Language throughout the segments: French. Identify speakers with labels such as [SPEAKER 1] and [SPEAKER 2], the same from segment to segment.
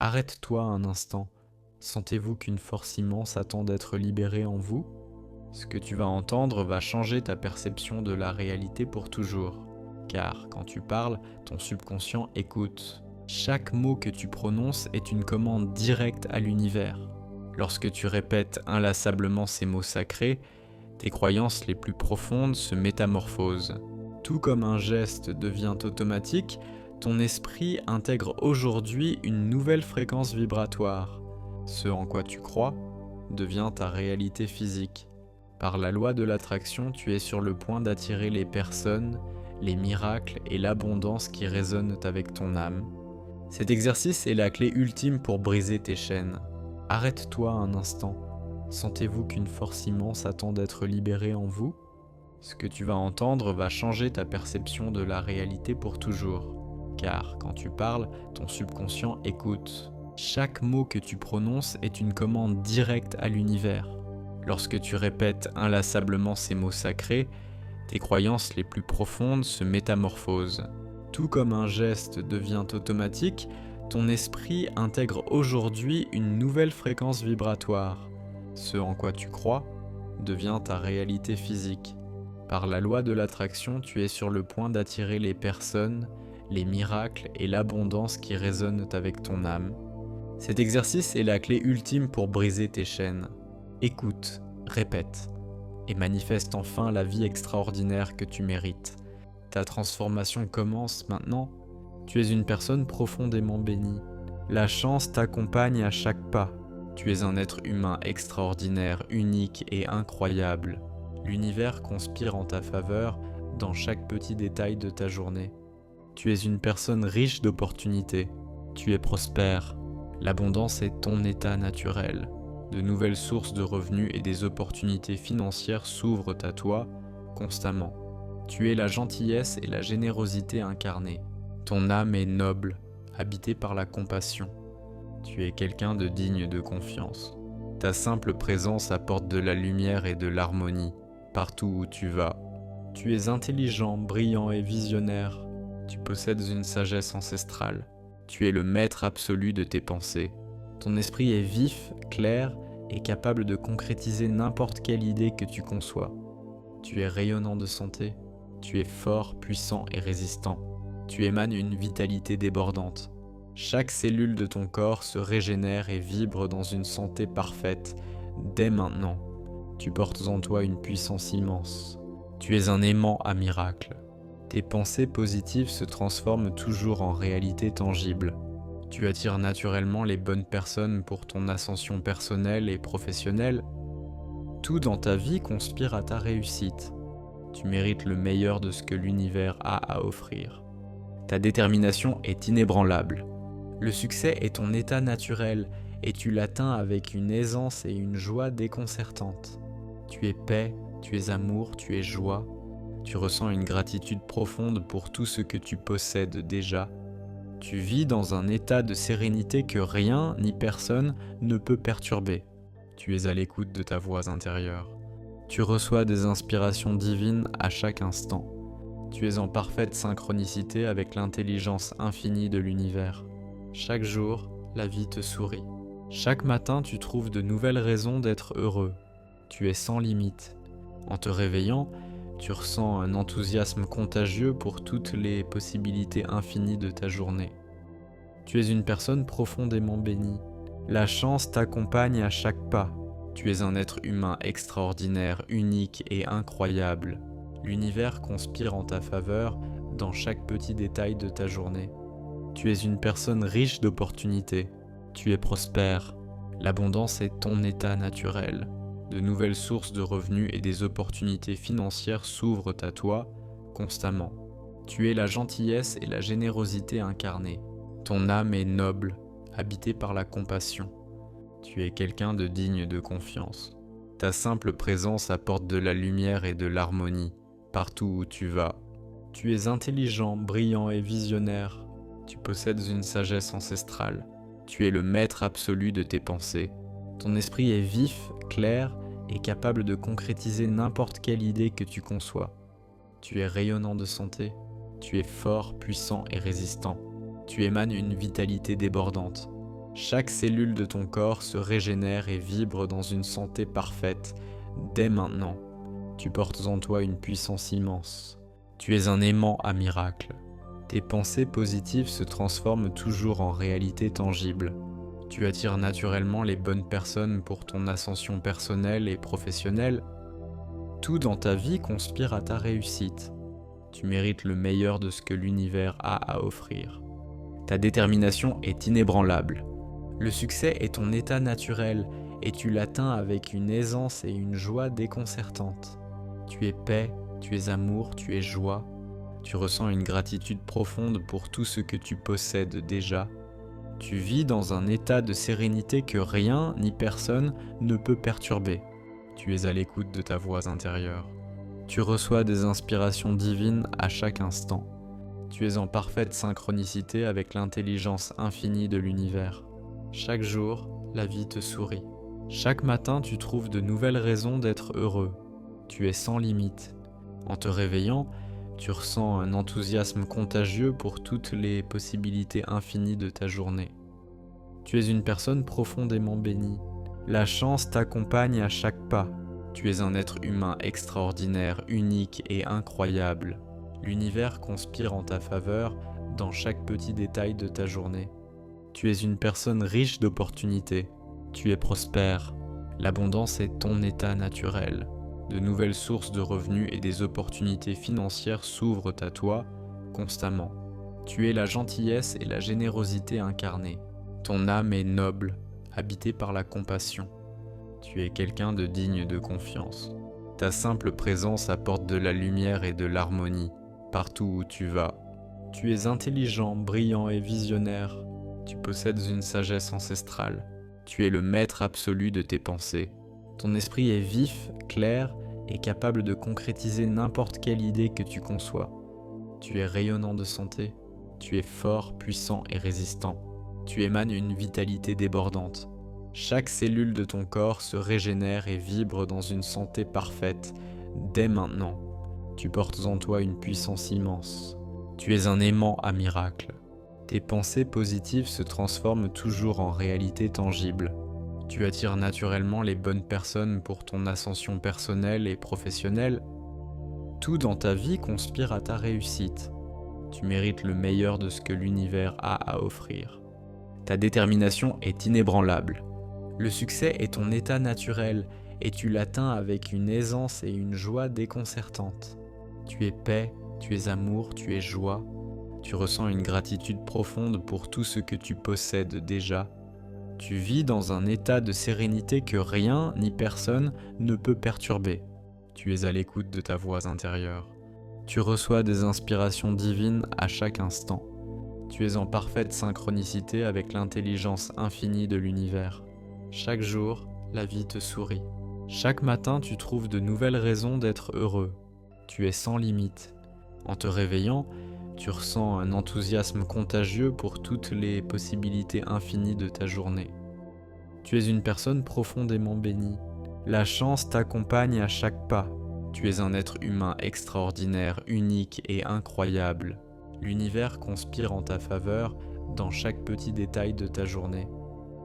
[SPEAKER 1] Arrête-toi un instant. Sentez-vous qu'une force immense attend d'être libérée en vous? Ce que tu vas entendre va changer ta perception de la réalité pour toujours. Car quand tu parles, ton subconscient écoute. Chaque mot que tu prononces est une commande directe à l'univers. Lorsque tu répètes inlassablement ces mots sacrés, tes croyances les plus profondes se métamorphosent. Tout comme un geste devient automatique, ton esprit intègre aujourd'hui une nouvelle fréquence vibratoire. Ce en quoi tu crois devient ta réalité physique. Par la loi de l'attraction, tu es sur le point d'attirer les personnes, les miracles et l'abondance qui résonnent avec ton âme. Cet exercice est la clé ultime pour briser tes chaînes. Arrête-toi un instant. Sentez-vous qu'une force immense attend d'être libérée en vous? Ce que tu vas entendre va changer ta perception de la réalité pour toujours. Car quand tu parles, ton subconscient écoute. Chaque mot que tu prononces est une commande directe à l'univers. Lorsque tu répètes inlassablement ces mots sacrés, tes croyances les plus profondes se métamorphosent. Tout comme un geste devient automatique, ton esprit intègre aujourd'hui une nouvelle fréquence vibratoire. Ce en quoi tu crois devient ta réalité physique. Par la loi de l'attraction, tu es sur le point d'attirer les personnes, les miracles et l'abondance qui résonnent avec ton âme. Cet exercice est la clé ultime pour briser tes chaînes. Écoute, répète, et manifeste enfin la vie extraordinaire que tu mérites. Ta transformation commence maintenant. Tu es une personne profondément bénie. La chance t'accompagne à chaque pas. Tu es un être humain extraordinaire, unique et incroyable. L'univers conspire en ta faveur dans chaque petit détail de ta journée. Tu es une personne riche d'opportunités. Tu es prospère. L'abondance est ton état naturel. De nouvelles sources de revenus et des opportunités financières s'ouvrent à toi constamment. Tu es la gentillesse et la générosité incarnées. Ton âme est noble, habitée par la compassion. Tu es quelqu'un de digne de confiance. Ta simple présence apporte de la lumière et de l'harmonie partout où tu vas. Tu es intelligent, brillant et visionnaire. Tu possèdes une sagesse ancestrale. Tu es le maître absolu de tes pensées. Ton esprit est vif, clair et capable de concrétiser n'importe quelle idée que tu conçois. Tu es rayonnant de santé. Tu es fort, puissant et résistant. Tu émanes une vitalité débordante. Chaque cellule de ton corps se régénère et vibre dans une santé parfaite dès maintenant. Tu portes en toi une puissance immense. Tu es un aimant à miracles. Tes pensées positives se transforment toujours en réalité tangible. Tu attires naturellement les bonnes personnes pour ton ascension personnelle et professionnelle. Tout dans ta vie conspire à ta réussite. Tu mérites le meilleur de ce que l'univers a à offrir. Ta détermination est inébranlable. Le succès est ton état naturel et tu l'atteins avec une aisance et une joie déconcertantes. Tu es paix, tu es amour, tu es joie. Tu ressens une gratitude profonde pour tout ce que tu possèdes déjà. Tu vis dans un état de sérénité que rien ni personne ne peut perturber. Tu es à l'écoute de ta voix intérieure. Tu reçois des inspirations divines à chaque instant. Tu es en parfaite synchronicité avec l'intelligence infinie de l'univers. Chaque jour, la vie te sourit. Chaque matin, tu trouves de nouvelles raisons d'être heureux. Tu es sans limite. En te réveillant, tu ressens un enthousiasme contagieux pour toutes les possibilités infinies de ta journée. Tu es une personne profondément bénie. La chance t'accompagne à chaque pas. Tu es un être humain extraordinaire, unique et incroyable. L'univers conspire en ta faveur dans chaque petit détail de ta journée. Tu es une personne riche d'opportunités. Tu es prospère. L'abondance est ton état naturel. De nouvelles sources de revenus et des opportunités financières s'ouvrent à toi constamment. Tu es la gentillesse et la générosité incarnées. Ton âme est noble, habitée par la compassion. Tu es quelqu'un de digne de confiance. Ta simple présence apporte de la lumière et de l'harmonie partout où tu vas. Tu es intelligent, brillant et visionnaire. Tu possèdes une sagesse ancestrale. Tu es le maître absolu de tes pensées. Ton esprit est vif, clair et capable de concrétiser n'importe quelle idée que tu conçois. Tu es rayonnant de santé. Tu es fort, puissant et résistant. Tu émanes une vitalité débordante. Chaque cellule de ton corps se régénère et vibre dans une santé parfaite dès maintenant. Tu portes en toi une puissance immense. Tu es un aimant à miracle. Tes pensées positives se transforment toujours en réalité tangible. Tu attires naturellement les bonnes personnes pour ton ascension personnelle et professionnelle. Tout dans ta vie conspire à ta réussite. Tu mérites le meilleur de ce que l'univers a à offrir. Ta détermination est inébranlable. Le succès est ton état naturel et tu l'atteins avec une aisance et une joie déconcertantes. Tu es paix, tu es amour, tu es joie. Tu ressens une gratitude profonde pour tout ce que tu possèdes déjà. Tu vis dans un état de sérénité que rien ni personne ne peut perturber. Tu es à l'écoute de ta voix intérieure. Tu reçois des inspirations divines à chaque instant. Tu es en parfaite synchronicité avec l'intelligence infinie de l'univers. Chaque jour, la vie te sourit. Chaque matin, tu trouves de nouvelles raisons d'être heureux. Tu es sans limite. En te réveillant, tu ressens un enthousiasme contagieux pour toutes les possibilités infinies de ta journée. Tu es une personne profondément bénie. La chance t'accompagne à chaque pas. Tu es un être humain extraordinaire, unique et incroyable. L'univers conspire en ta faveur dans chaque petit détail de ta journée. Tu es une personne riche d'opportunités. Tu es prospère. L'abondance est ton état naturel. De nouvelles sources de revenus et des opportunités financières s'ouvrent à toi constamment. Tu es la gentillesse et la générosité incarnées. Ton âme est noble, habitée par la compassion. Tu es quelqu'un de digne de confiance. Ta simple présence apporte de la lumière et de l'harmonie partout où tu vas. Tu es intelligent, brillant et visionnaire. Tu possèdes une sagesse ancestrale. Tu es le maître absolu de tes pensées. Ton esprit est vif, clair et capable de concrétiser n'importe quelle idée que tu conçois. Tu es rayonnant de santé. Tu es fort, puissant et résistant. Tu émanes une vitalité débordante. Chaque cellule de ton corps se régénère et vibre dans une santé parfaite dès maintenant. Tu portes en toi une puissance immense. Tu es un aimant à miracle. Tes pensées positives se transforment toujours en réalité tangible. Tu attires naturellement les bonnes personnes pour ton ascension personnelle et professionnelle. Tout dans ta vie conspire à ta réussite. Tu mérites le meilleur de ce que l'univers a à offrir. Ta détermination est inébranlable. Le succès est ton état naturel et tu l'atteins avec une aisance et une joie déconcertantes. Tu es paix, tu es amour, tu es joie. Tu ressens une gratitude profonde pour tout ce que tu possèdes déjà. Tu vis dans un état de sérénité que rien ni personne ne peut perturber. Tu es à l'écoute de ta voix intérieure. Tu reçois des inspirations divines à chaque instant. Tu es en parfaite synchronicité avec l'intelligence infinie de l'univers. Chaque jour, la vie te sourit. Chaque matin, tu trouves de nouvelles raisons d'être heureux. Tu es sans limite. En te réveillant, tu ressens un enthousiasme contagieux pour toutes les possibilités infinies de ta journée. Tu es une personne profondément bénie. La chance t'accompagne à chaque pas. Tu es un être humain extraordinaire, unique et incroyable. L'univers conspire en ta faveur dans chaque petit détail de ta journée.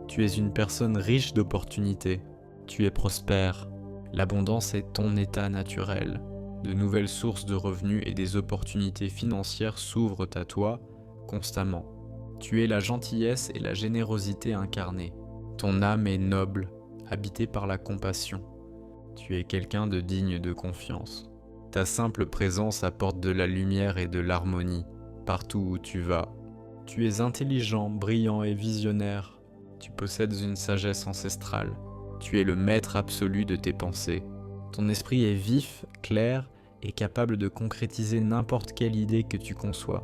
[SPEAKER 1] Tu es une personne riche d'opportunités. Tu es prospère. L'abondance est ton état naturel. De nouvelles sources de revenus et des opportunités financières s'ouvrent à toi constamment. Tu es la gentillesse et la générosité incarnées. Ton âme est noble, habitée par la compassion. Tu es quelqu'un de digne de confiance. Ta simple présence apporte de la lumière et de l'harmonie partout où tu vas. Tu es intelligent, brillant et visionnaire. Tu possèdes une sagesse ancestrale. Tu es le maître absolu de tes pensées. Ton esprit est vif, clair et capable de concrétiser n'importe quelle idée que tu conçois.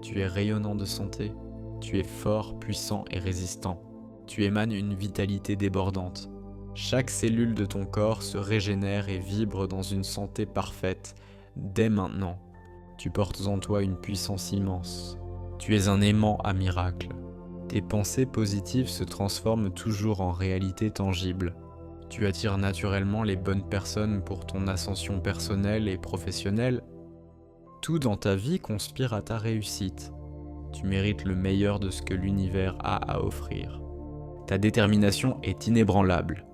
[SPEAKER 1] Tu es rayonnant de santé. Tu es fort, puissant et résistant. Tu émanes une vitalité débordante. Chaque cellule de ton corps se régénère et vibre dans une santé parfaite dès maintenant. Tu portes en toi une puissance immense. Tu es un aimant à miracle. Tes pensées positives se transforment toujours en réalité tangible. Tu attires naturellement les bonnes personnes pour ton ascension personnelle et professionnelle. Tout dans ta vie conspire à ta réussite. Tu mérites le meilleur de ce que l'univers a à offrir. Ta détermination est inébranlable.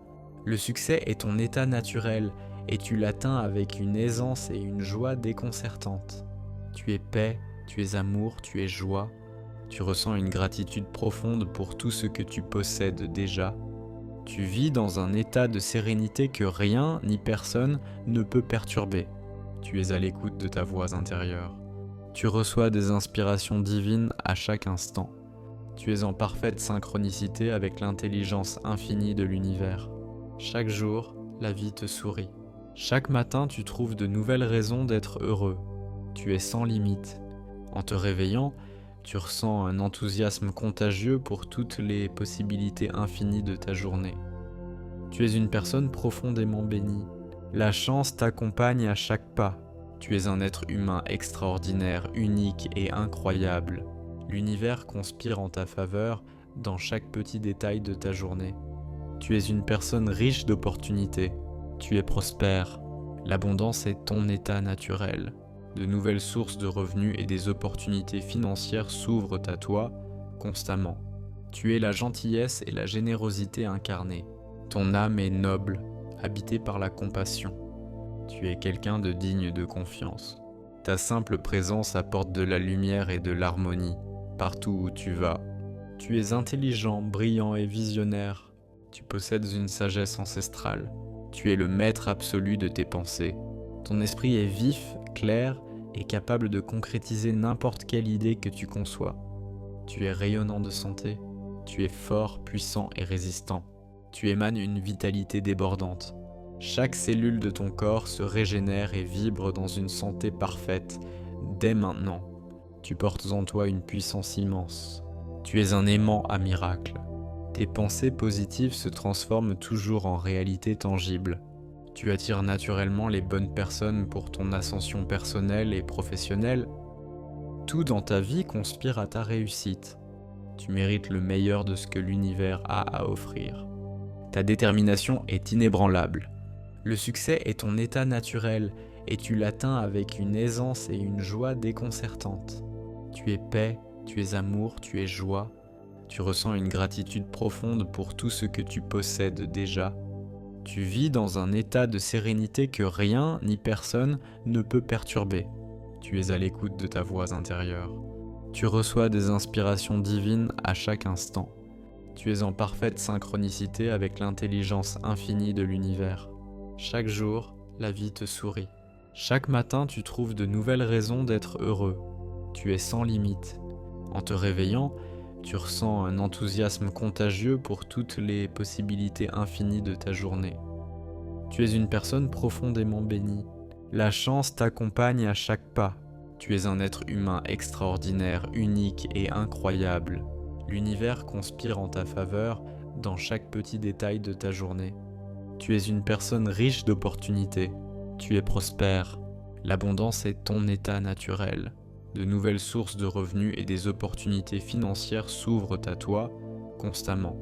[SPEAKER 1] Le succès est ton état naturel et tu l'atteins avec une aisance et une joie déconcertantes. Tu es paix, tu es amour, tu es joie. Tu ressens une gratitude profonde pour tout ce que tu possèdes déjà. Tu vis dans un état de sérénité que rien ni personne ne peut perturber. Tu es à l'écoute de ta voix intérieure. Tu reçois des inspirations divines à chaque instant. Tu es en parfaite synchronicité avec l'intelligence infinie de l'univers. Chaque jour, la vie te sourit. Chaque matin, tu trouves de nouvelles raisons d'être heureux. Tu es sans limite. En te réveillant, tu ressens un enthousiasme contagieux pour toutes les possibilités infinies de ta journée. Tu es une personne profondément bénie. La chance t'accompagne à chaque pas. Tu es un être humain extraordinaire, unique et incroyable. L'univers conspire en ta faveur dans chaque petit détail de ta journée. Tu es une personne riche d'opportunités. Tu es prospère. L'abondance est ton état naturel. De nouvelles sources de revenus et des opportunités financières s'ouvrent à toi constamment. Tu es la gentillesse et la générosité incarnées. Ton âme est noble, habitée par la compassion. Tu es quelqu'un de digne de confiance. Ta simple présence apporte de la lumière et de l'harmonie partout où tu vas. Tu es intelligent, brillant et visionnaire. Tu possèdes une sagesse ancestrale. Tu es le maître absolu de tes pensées. Ton esprit est vif, clair et capable de concrétiser n'importe quelle idée que tu conçois. Tu es rayonnant de santé. Tu es fort, puissant et résistant. Tu émanes une vitalité débordante. Chaque cellule de ton corps se régénère et vibre dans une santé parfaite, dès maintenant. Tu portes en toi une puissance immense. Tu es un aimant à miracle. Tes pensées positives se transforment toujours en réalité tangible. Tu attires naturellement les bonnes personnes pour ton ascension personnelle et professionnelle. Tout dans ta vie conspire à ta réussite. Tu mérites le meilleur de ce que l'univers a à offrir. Ta détermination est inébranlable. Le succès est ton état naturel et tu l'atteins avec une aisance et une joie déconcertantes. Tu es paix, tu es amour, tu es joie. Tu ressens une gratitude profonde pour tout ce que tu possèdes déjà. Tu vis dans un état de sérénité que rien ni personne ne peut perturber. Tu es à l'écoute de ta voix intérieure. Tu reçois des inspirations divines à chaque instant. Tu es en parfaite synchronicité avec l'intelligence infinie de l'univers. Chaque jour, la vie te sourit. Chaque matin, tu trouves de nouvelles raisons d'être heureux. Tu es sans limite. En te réveillant, tu ressens un enthousiasme contagieux pour toutes les possibilités infinies de ta journée. Tu es une personne profondément bénie. La chance t'accompagne à chaque pas. Tu es un être humain extraordinaire, unique et incroyable. L'univers conspire en ta faveur dans chaque petit détail de ta journée. Tu es une personne riche d'opportunités. Tu es prospère. L'abondance est ton état naturel. De nouvelles sources de revenus et des opportunités financières s'ouvrent à toi constamment.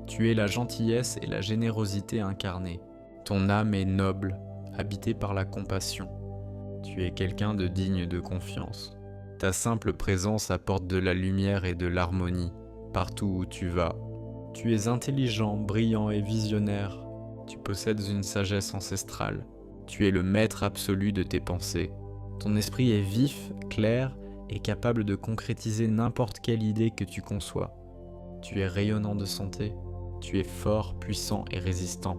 [SPEAKER 1] Tu es la gentillesse et la générosité incarnées. Ton âme est noble, habitée par la compassion. Tu es quelqu'un de digne de confiance. Ta simple présence apporte de la lumière et de l'harmonie partout où tu vas. Tu es intelligent, brillant et visionnaire. Tu possèdes une sagesse ancestrale. Tu es le maître absolu de tes pensées. Ton esprit est vif, clair et capable de concrétiser n'importe quelle idée que tu conçois. Tu es rayonnant de santé. Tu es fort, puissant et résistant.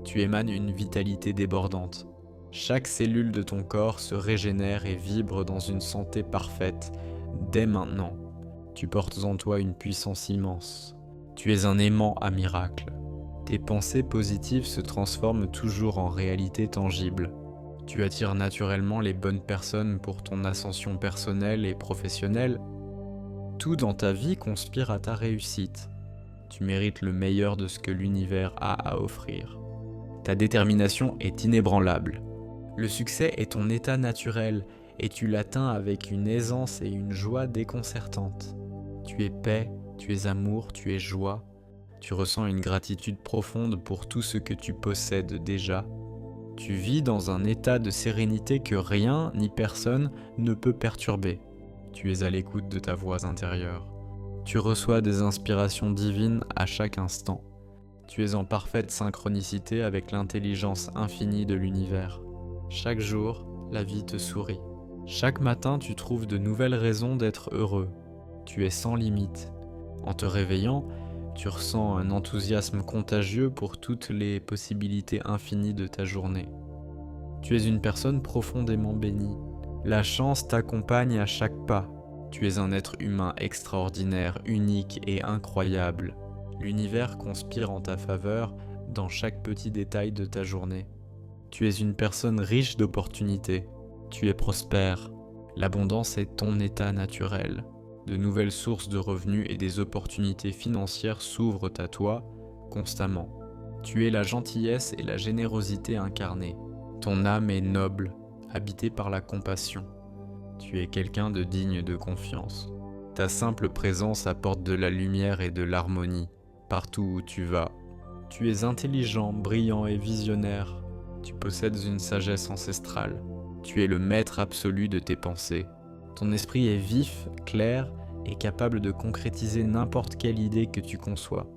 [SPEAKER 1] Tu émanes une vitalité débordante. Chaque cellule de ton corps se régénère et vibre dans une santé parfaite, dès maintenant. Tu portes en toi une puissance immense. Tu es un aimant à miracle. Tes pensées positives se transforment toujours en réalité tangible. Tu attires naturellement les bonnes personnes pour ton ascension personnelle et professionnelle. Tout dans ta vie conspire à ta réussite. Tu mérites le meilleur de ce que l'univers a à offrir. Ta détermination est inébranlable. Le succès est ton état naturel et tu l'atteins avec une aisance et une joie déconcertantes. Tu es paix, tu es amour, tu es joie. Tu ressens une gratitude profonde pour tout ce que tu possèdes déjà. Tu vis dans un état de sérénité que rien ni personne ne peut perturber. Tu es à l'écoute de ta voix intérieure. Tu reçois des inspirations divines à chaque instant. Tu es en parfaite synchronicité avec l'intelligence infinie de l'univers. Chaque jour, la vie te sourit. Chaque matin, tu trouves de nouvelles raisons d'être heureux. Tu es sans limite. En te réveillant, tu ressens un enthousiasme contagieux pour toutes les possibilités infinies de ta journée. Tu es une personne profondément bénie. La chance t'accompagne à chaque pas. Tu es un être humain extraordinaire, unique et incroyable. L'univers conspire en ta faveur dans chaque petit détail de ta journée. Tu es une personne riche d'opportunités. Tu es prospère. L'abondance est ton état naturel. De nouvelles sources de revenus et des opportunités financières s'ouvrent à toi constamment. Tu es la gentillesse et la générosité incarnées. Ton âme est noble, habitée par la compassion. Tu es quelqu'un de digne de confiance. Ta simple présence apporte de la lumière et de l'harmonie partout où tu vas. Tu es intelligent, brillant et visionnaire. Tu possèdes une sagesse ancestrale. Tu es le maître absolu de tes pensées. Ton esprit est vif, clair et capable de concrétiser n'importe quelle idée que tu conçois.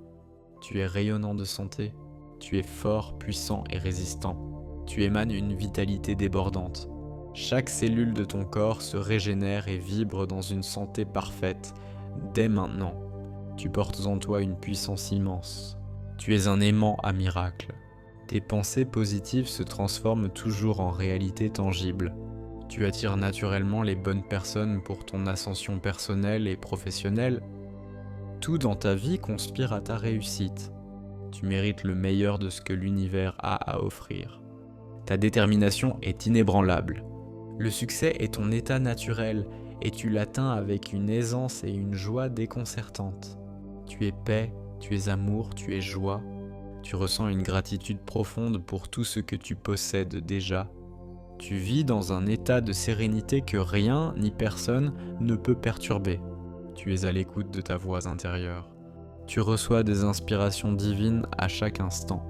[SPEAKER 1] Tu es rayonnant de santé. Tu es fort, puissant et résistant. Tu émanes une vitalité débordante. Chaque cellule de ton corps se régénère et vibre dans une santé parfaite, dès maintenant. Tu portes en toi une puissance immense. Tu es un aimant à miracle. Tes pensées positives se transforment toujours en réalité tangible. Tu attires naturellement les bonnes personnes pour ton ascension personnelle et professionnelle. Tout dans ta vie conspire à ta réussite. Tu mérites le meilleur de ce que l'univers a à offrir. Ta détermination est inébranlable. Le succès est ton état naturel et tu l'atteins avec une aisance et une joie déconcertantes. Tu es paix, tu es amour, tu es joie. Tu ressens une gratitude profonde pour tout ce que tu possèdes déjà. Tu vis dans un état de sérénité que rien ni personne ne peut perturber. Tu es à l'écoute de ta voix intérieure. Tu reçois des inspirations divines à chaque instant.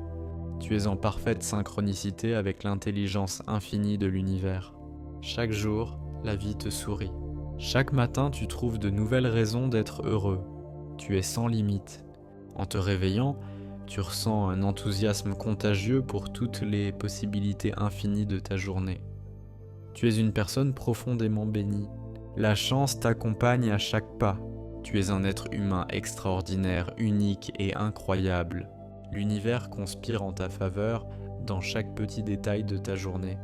[SPEAKER 1] Tu es en parfaite synchronicité avec l'intelligence infinie de l'univers. Chaque jour, la vie te sourit. Chaque matin, tu trouves de nouvelles raisons d'être heureux. Tu es sans limite. En te réveillant, tu ressens un enthousiasme contagieux pour toutes les possibilités infinies de ta journée. Tu es une personne profondément bénie. La chance t'accompagne à chaque pas. Tu es un être humain extraordinaire, unique et incroyable. L'univers conspire en ta faveur dans chaque petit détail de ta journée.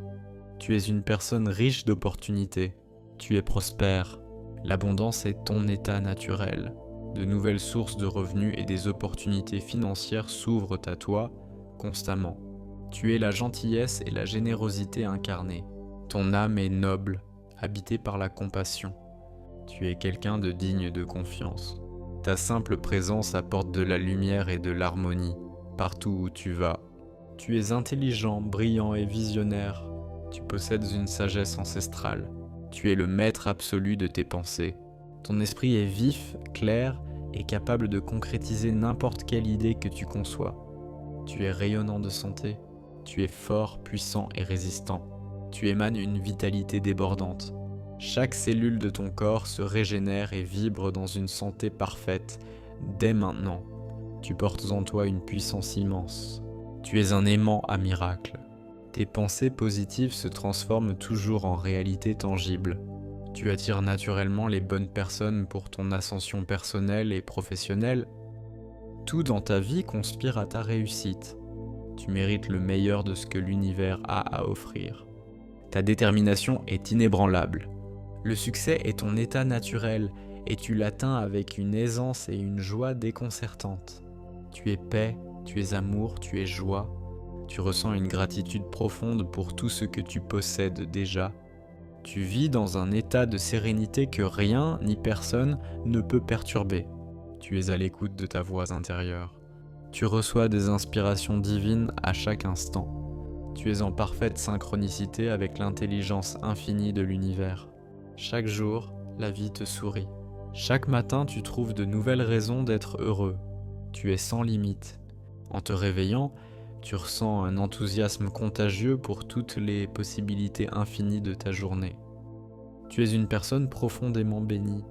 [SPEAKER 1] Tu es une personne riche d'opportunités. Tu es prospère. L'abondance est ton état naturel. De nouvelles sources de revenus et des opportunités financières s'ouvrent à toi constamment. Tu es la gentillesse et la générosité incarnées. Ton âme est noble, habitée par la compassion. Tu es quelqu'un de digne de confiance. Ta simple présence apporte de la lumière et de l'harmonie partout où tu vas. Tu es intelligent, brillant et visionnaire. Tu possèdes une sagesse ancestrale. Tu es le maître absolu de tes pensées. Ton esprit est vif, clair et capable de concrétiser n'importe quelle idée que tu conçois. Tu es rayonnant de santé. Tu es fort, puissant et résistant. Tu émanes une vitalité débordante. Chaque cellule de ton corps se régénère et vibre dans une santé parfaite, dès maintenant. Tu portes en toi une puissance immense. Tu es un aimant à miracle. Tes pensées positives se transforment toujours en réalité tangible. Tu attires naturellement les bonnes personnes pour ton ascension personnelle et professionnelle. Tout dans ta vie conspire à ta réussite. Tu mérites le meilleur de ce que l'univers a à offrir. Ta détermination est inébranlable. Le succès est ton état naturel et tu l'atteins avec une aisance et une joie déconcertantes. Tu es paix, tu es amour, tu es joie. Tu ressens une gratitude profonde pour tout ce que tu possèdes déjà. Tu vis dans un état de sérénité que rien ni personne ne peut perturber. Tu es à l'écoute de ta voix intérieure. Tu reçois des inspirations divines à chaque instant. Tu es en parfaite synchronicité avec l'intelligence infinie de l'univers. Chaque jour, la vie te sourit. Chaque matin, tu trouves de nouvelles raisons d'être heureux. Tu es sans limite. En te réveillant, tu ressens un enthousiasme contagieux pour toutes les possibilités infinies de ta journée. Tu es une personne profondément bénie.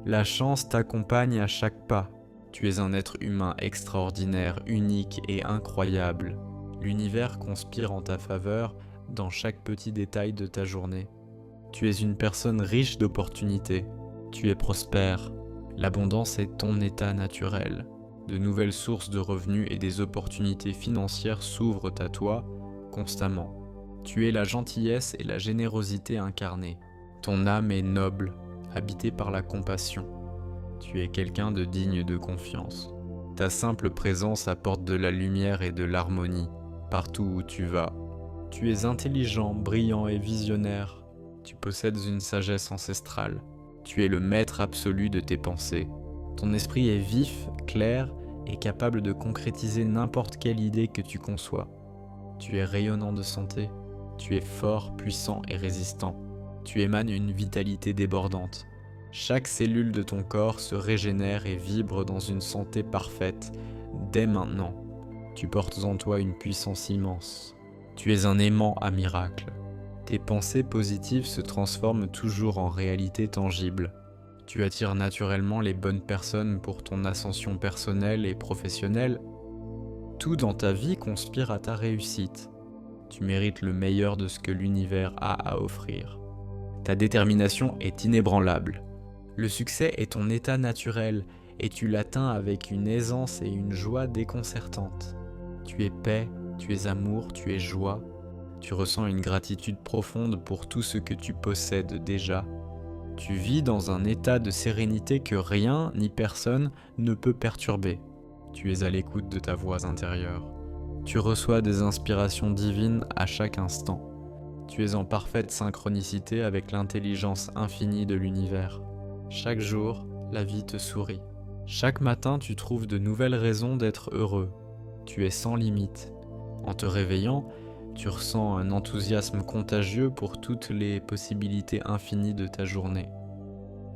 [SPEAKER 1] La chance t'accompagne à chaque pas. Tu es un être humain extraordinaire, unique et incroyable. L'univers conspire en ta faveur dans chaque petit détail de ta journée. Tu es une personne riche d'opportunités. Tu es prospère. L'abondance est ton état naturel. De nouvelles sources de revenus et des opportunités financières s'ouvrent à toi constamment. Tu es la gentillesse et la générosité incarnées. Ton âme est noble, habitée par la compassion. Tu es quelqu'un de digne de confiance. Ta simple présence apporte de la lumière et de l'harmonie partout où tu vas. Tu es intelligent, brillant et visionnaire. Tu possèdes une sagesse ancestrale. Tu es le maître absolu de tes pensées. Ton esprit est vif, clair et capable de concrétiser n'importe quelle idée que tu conçois. Tu es rayonnant de santé. Tu es fort, puissant et résistant. Tu émanes une vitalité débordante. Chaque cellule de ton corps se régénère et vibre dans une santé parfaite dès maintenant. Tu portes en toi une puissance immense. Tu es un aimant à miracle. Tes pensées positives se transforment toujours en réalité tangible. Tu attires naturellement les bonnes personnes pour ton ascension personnelle et professionnelle. Tout dans ta vie conspire à ta réussite. Tu mérites le meilleur de ce que l'univers a à offrir. Ta détermination est inébranlable. Le succès est ton état naturel et tu l'atteins avec une aisance et une joie déconcertantes. Tu es paix, tu es amour, tu es joie. Tu ressens une gratitude profonde pour tout ce que tu possèdes déjà. Tu vis dans un état de sérénité que rien ni personne ne peut perturber. Tu es à l'écoute de ta voix intérieure. Tu reçois des inspirations divines à chaque instant. Tu es en parfaite synchronicité avec l'intelligence infinie de l'univers. Chaque jour, la vie te sourit. Chaque matin, tu trouves de nouvelles raisons d'être heureux. Tu es sans limite. En te réveillant, tu ressens un enthousiasme contagieux pour toutes les possibilités infinies de ta journée.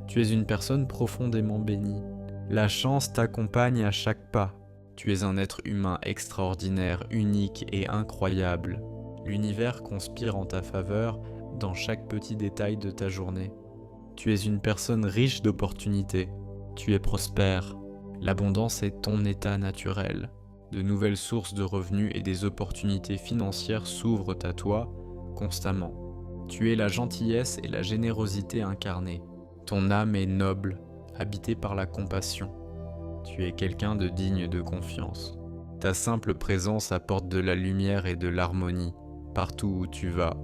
[SPEAKER 1] Tu es une personne profondément bénie. La chance t'accompagne à chaque pas. Tu es un être humain extraordinaire, unique et incroyable. L'univers conspire en ta faveur dans chaque petit détail de ta journée. Tu es une personne riche d'opportunités. Tu es prospère. L'abondance est ton état naturel. De nouvelles sources de revenus et des opportunités financières s'ouvrent à toi constamment. Tu es la gentillesse et la générosité incarnées. Ton âme est noble, habitée par la compassion. Tu es quelqu'un de digne de confiance. Ta simple présence apporte de la lumière et de l'harmonie partout où tu vas.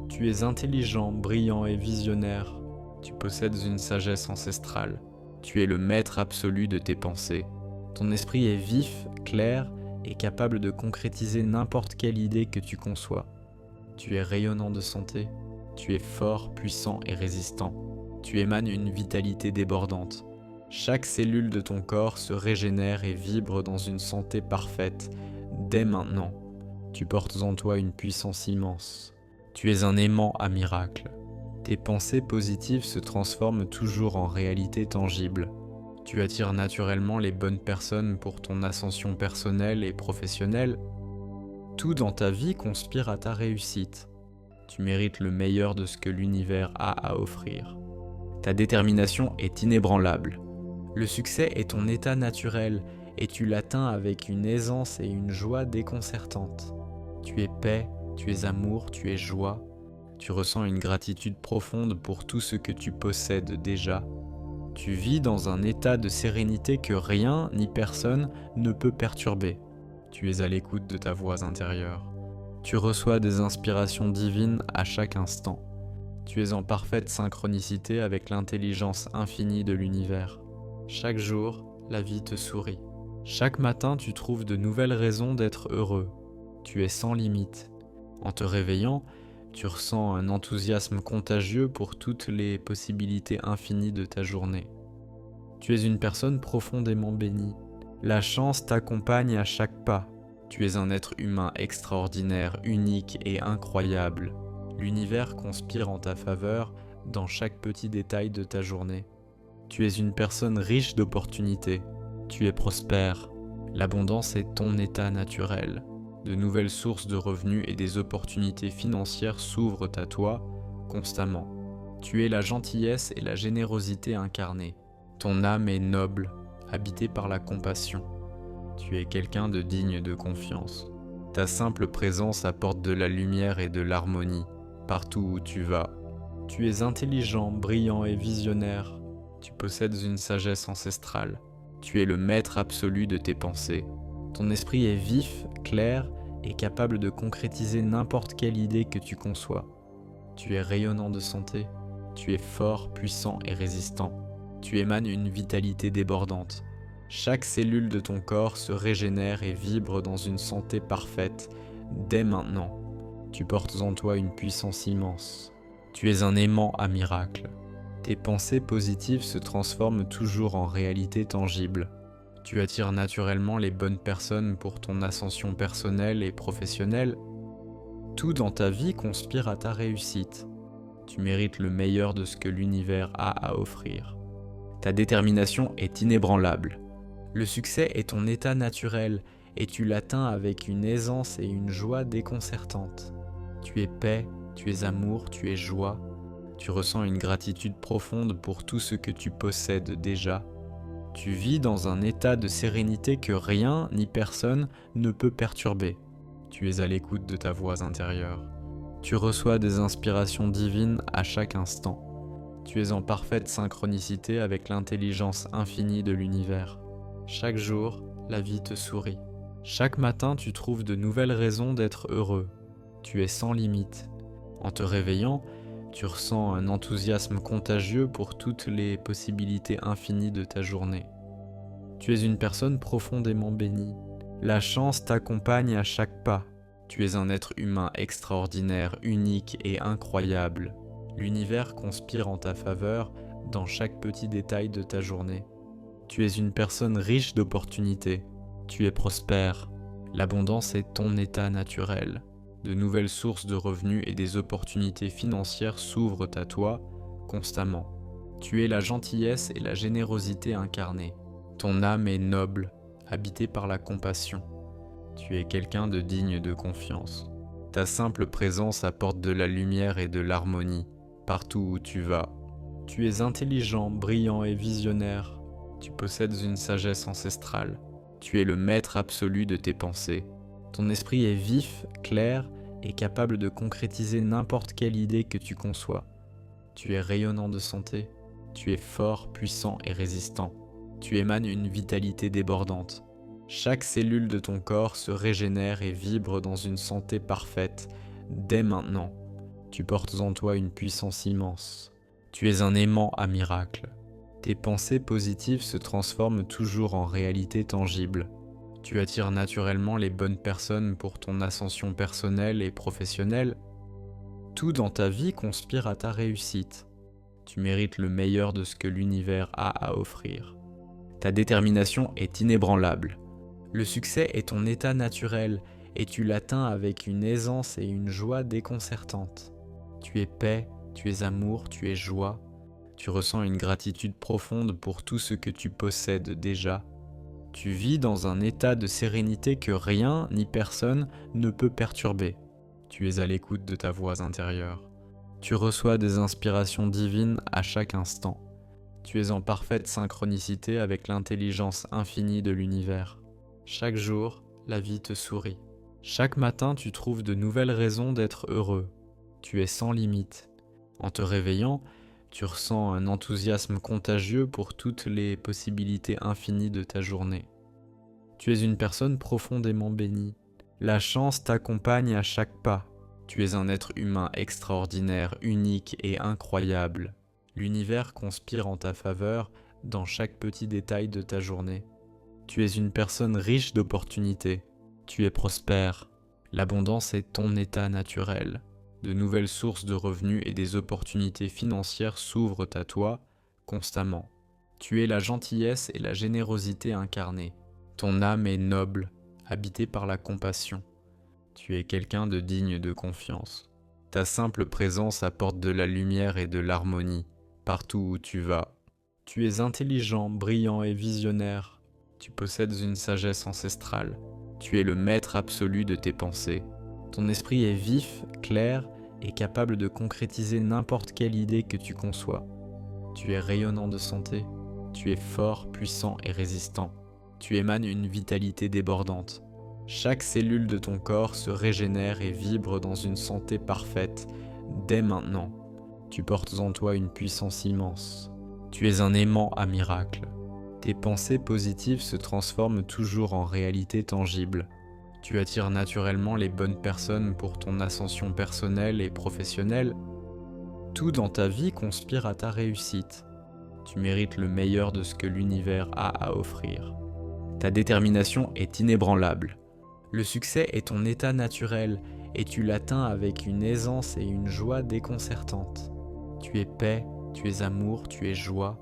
[SPEAKER 1] Tu es intelligent, brillant et visionnaire. Tu possèdes une sagesse ancestrale. Tu es le maître absolu de tes pensées. Ton esprit est vif, clair et capable de concrétiser n'importe quelle idée que tu conçois. Tu es rayonnant de santé. Tu es fort, puissant et résistant. Tu émanes une vitalité débordante. Chaque cellule de ton corps se régénère et vibre dans une santé parfaite dès maintenant. Tu portes en toi une puissance immense. Tu es un aimant à miracle. Tes pensées positives se transforment toujours en réalité tangible. Tu attires naturellement les bonnes personnes pour ton ascension personnelle et professionnelle. Tout dans ta vie conspire à ta réussite. Tu mérites le meilleur de ce que l'univers a à offrir. Ta détermination est inébranlable. Le succès est ton état naturel et tu l'atteins avec une aisance et une joie déconcertantes. Tu es paix, tu es amour, tu es joie. Tu ressens une gratitude profonde pour tout ce que tu possèdes déjà. Tu vis dans un état de sérénité que rien ni personne ne peut perturber. Tu es à l'écoute de ta voix intérieure. Tu reçois des inspirations divines à chaque instant. Tu es en parfaite synchronicité avec l'intelligence infinie de l'univers. Chaque jour, la vie te sourit. Chaque matin, tu trouves de nouvelles raisons d'être heureux. Tu es sans limite. En te réveillant, tu ressens un enthousiasme contagieux pour toutes les possibilités infinies de ta journée. Tu es une personne profondément bénie. La chance t'accompagne à chaque pas. Tu es un être humain extraordinaire, unique et incroyable. L'univers conspire en ta faveur dans chaque petit détail de ta journée. Tu es une personne riche d'opportunités. Tu es prospère. L'abondance est ton état naturel. De nouvelles sources de revenus et des opportunités financières s'ouvrent à toi constamment. Tu es la gentillesse et la générosité incarnées. Ton âme est noble, habitée par la compassion. Tu es quelqu'un de digne de confiance. Ta simple présence apporte de la lumière et de l'harmonie partout où tu vas. Tu es intelligent, brillant et visionnaire. Tu possèdes une sagesse ancestrale. Tu es le maître absolu de tes pensées. Ton esprit est vif, clair et capable de concrétiser n'importe quelle idée que tu conçois. Tu es rayonnant de santé. Tu es fort, puissant et résistant. Tu émanes une vitalité débordante. Chaque cellule de ton corps se régénère et vibre dans une santé parfaite dès maintenant. Tu portes en toi une puissance immense. Tu es un aimant à miracle. Tes pensées positives se transforment toujours en réalité tangible. Tu attires naturellement les bonnes personnes pour ton ascension personnelle et professionnelle. Tout dans ta vie conspire à ta réussite. Tu mérites le meilleur de ce que l'univers a à offrir. Ta détermination est inébranlable. Le succès est ton état naturel et tu l'atteins avec une aisance et une joie déconcertantes. Tu es paix, tu es amour, tu es joie. Tu ressens une gratitude profonde pour tout ce que tu possèdes déjà. Tu vis dans un état de sérénité que rien ni personne ne peut perturber. Tu es à l'écoute de ta voix intérieure. Tu reçois des inspirations divines à chaque instant. Tu es en parfaite synchronicité avec l'intelligence infinie de l'univers. Chaque jour, la vie te sourit. Chaque matin, tu trouves de nouvelles raisons d'être heureux. Tu es sans limite. En te réveillant, tu ressens un enthousiasme contagieux pour toutes les possibilités infinies de ta journée. Tu es une personne profondément bénie. La chance t'accompagne à chaque pas. Tu es un être humain extraordinaire, unique et incroyable. L'univers conspire en ta faveur dans chaque petit détail de ta journée. Tu es une personne riche d'opportunités. Tu es prospère. L'abondance est ton état naturel. De nouvelles sources de revenus et des opportunités financières s'ouvrent à toi constamment. Tu es la gentillesse et la générosité incarnées. Ton âme est noble, habitée par la compassion. Tu es quelqu'un de digne de confiance. Ta simple présence apporte de la lumière et de l'harmonie partout où tu vas. Tu es intelligent, brillant et visionnaire. Tu possèdes une sagesse ancestrale. Tu es le maître absolu de tes pensées. Ton esprit est vif, clair et capable de concrétiser n'importe quelle idée que tu conçois. Tu es rayonnant de santé. Tu es fort, puissant et résistant. Tu émanes une vitalité débordante. Chaque cellule de ton corps se régénère et vibre dans une santé parfaite dès maintenant. Tu portes en toi une puissance immense. Tu es un aimant à miracle. Tes pensées positives se transforment toujours en réalité tangible. Tu attires naturellement les bonnes personnes pour ton ascension personnelle et professionnelle. Tout dans ta vie conspire à ta réussite. Tu mérites le meilleur de ce que l'univers a à offrir. Ta détermination est inébranlable. Le succès est ton état naturel et tu l'atteins avec une aisance et une joie déconcertantes. Tu es paix, tu es amour, tu es joie. Tu ressens une gratitude profonde pour tout ce que tu possèdes déjà. Tu vis dans un état de sérénité que rien ni personne ne peut perturber. Tu es à l'écoute de ta voix intérieure. Tu reçois des inspirations divines à chaque instant. Tu es en parfaite synchronicité avec l'intelligence infinie de l'univers. Chaque jour, la vie te sourit. Chaque matin, tu trouves de nouvelles raisons d'être heureux. Tu es sans limite. En te réveillant, tu ressens un enthousiasme contagieux pour toutes les possibilités infinies de ta journée. Tu es une personne profondément bénie. La chance t'accompagne à chaque pas. Tu es un être humain extraordinaire, unique et incroyable. L'univers conspire en ta faveur dans chaque petit détail de ta journée. Tu es une personne riche d'opportunités. Tu es prospère. L'abondance est ton état naturel. De nouvelles sources de revenus et des opportunités financières s'ouvrent à toi constamment. Tu es la gentillesse et la générosité incarnées. Ton âme est noble, habitée par la compassion. Tu es quelqu'un de digne de confiance. Ta simple présence apporte de la lumière et de l'harmonie partout où tu vas. Tu es intelligent, brillant et visionnaire. Tu possèdes une sagesse ancestrale. Tu es le maître absolu de tes pensées. Ton esprit est vif, clair et capable de concrétiser n'importe quelle idée que tu conçois. Tu es rayonnant de santé. Tu es fort, puissant et résistant. Tu émanes une vitalité débordante. Chaque cellule de ton corps se régénère et vibre dans une santé parfaite dès maintenant. Tu portes en toi une puissance immense. Tu es un aimant à miracle. Tes pensées positives se transforment toujours en réalité tangible. Tu attires naturellement les bonnes personnes pour ton ascension personnelle et professionnelle. Tout dans ta vie conspire à ta réussite. Tu mérites le meilleur de ce que l'univers a à offrir. Ta détermination est inébranlable. Le succès est ton état naturel et tu l'atteins avec une aisance et une joie déconcertantes. Tu es paix, tu es amour, tu es joie.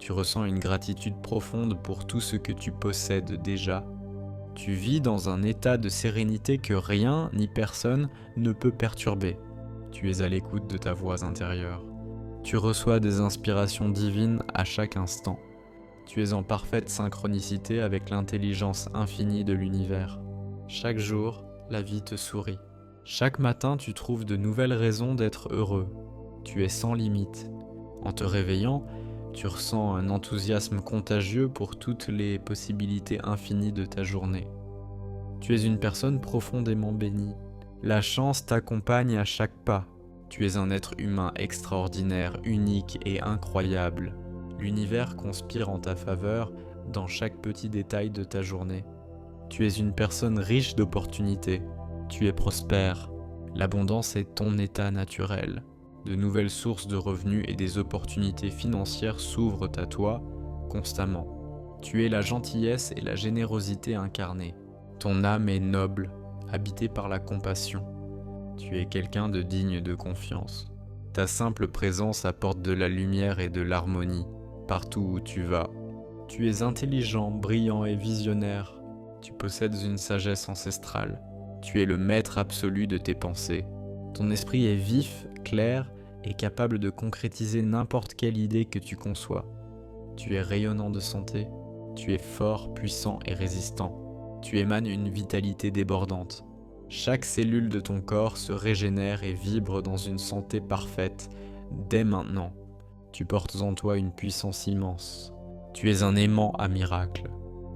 [SPEAKER 1] Tu ressens une gratitude profonde pour tout ce que tu possèdes déjà. Tu vis dans un état de sérénité que rien ni personne ne peut perturber. Tu es à l'écoute de ta voix intérieure. Tu reçois des inspirations divines à chaque instant. Tu es en parfaite synchronicité avec l'intelligence infinie de l'univers. Chaque jour, la vie te sourit. Chaque matin, tu trouves de nouvelles raisons d'être heureux. Tu es sans limite. En te réveillant, tu ressens un enthousiasme contagieux pour toutes les possibilités infinies de ta journée. Tu es une personne profondément bénie. La chance t'accompagne à chaque pas. Tu es un être humain extraordinaire, unique et incroyable. L'univers conspire en ta faveur dans chaque petit détail de ta journée. Tu es une personne riche d'opportunités. Tu es prospère. L'abondance est ton état naturel. De nouvelles sources de revenus et des opportunités financières s'ouvrent à toi constamment. Tu es la gentillesse et la générosité incarnées. Ton âme est noble, habitée par la compassion. Tu es quelqu'un de digne de confiance. Ta simple présence apporte de la lumière et de l'harmonie partout où tu vas. Tu es intelligent, brillant et visionnaire. Tu possèdes une sagesse ancestrale. Tu es le maître absolu de tes pensées. Ton esprit est vif, clair et capable de concrétiser n'importe quelle idée que tu conçois. Tu es rayonnant de santé. Tu es fort, puissant et résistant. Tu émanes une vitalité débordante. Chaque cellule de ton corps se régénère et vibre dans une santé parfaite dès maintenant. Tu portes en toi une puissance immense. Tu es un aimant à miracle.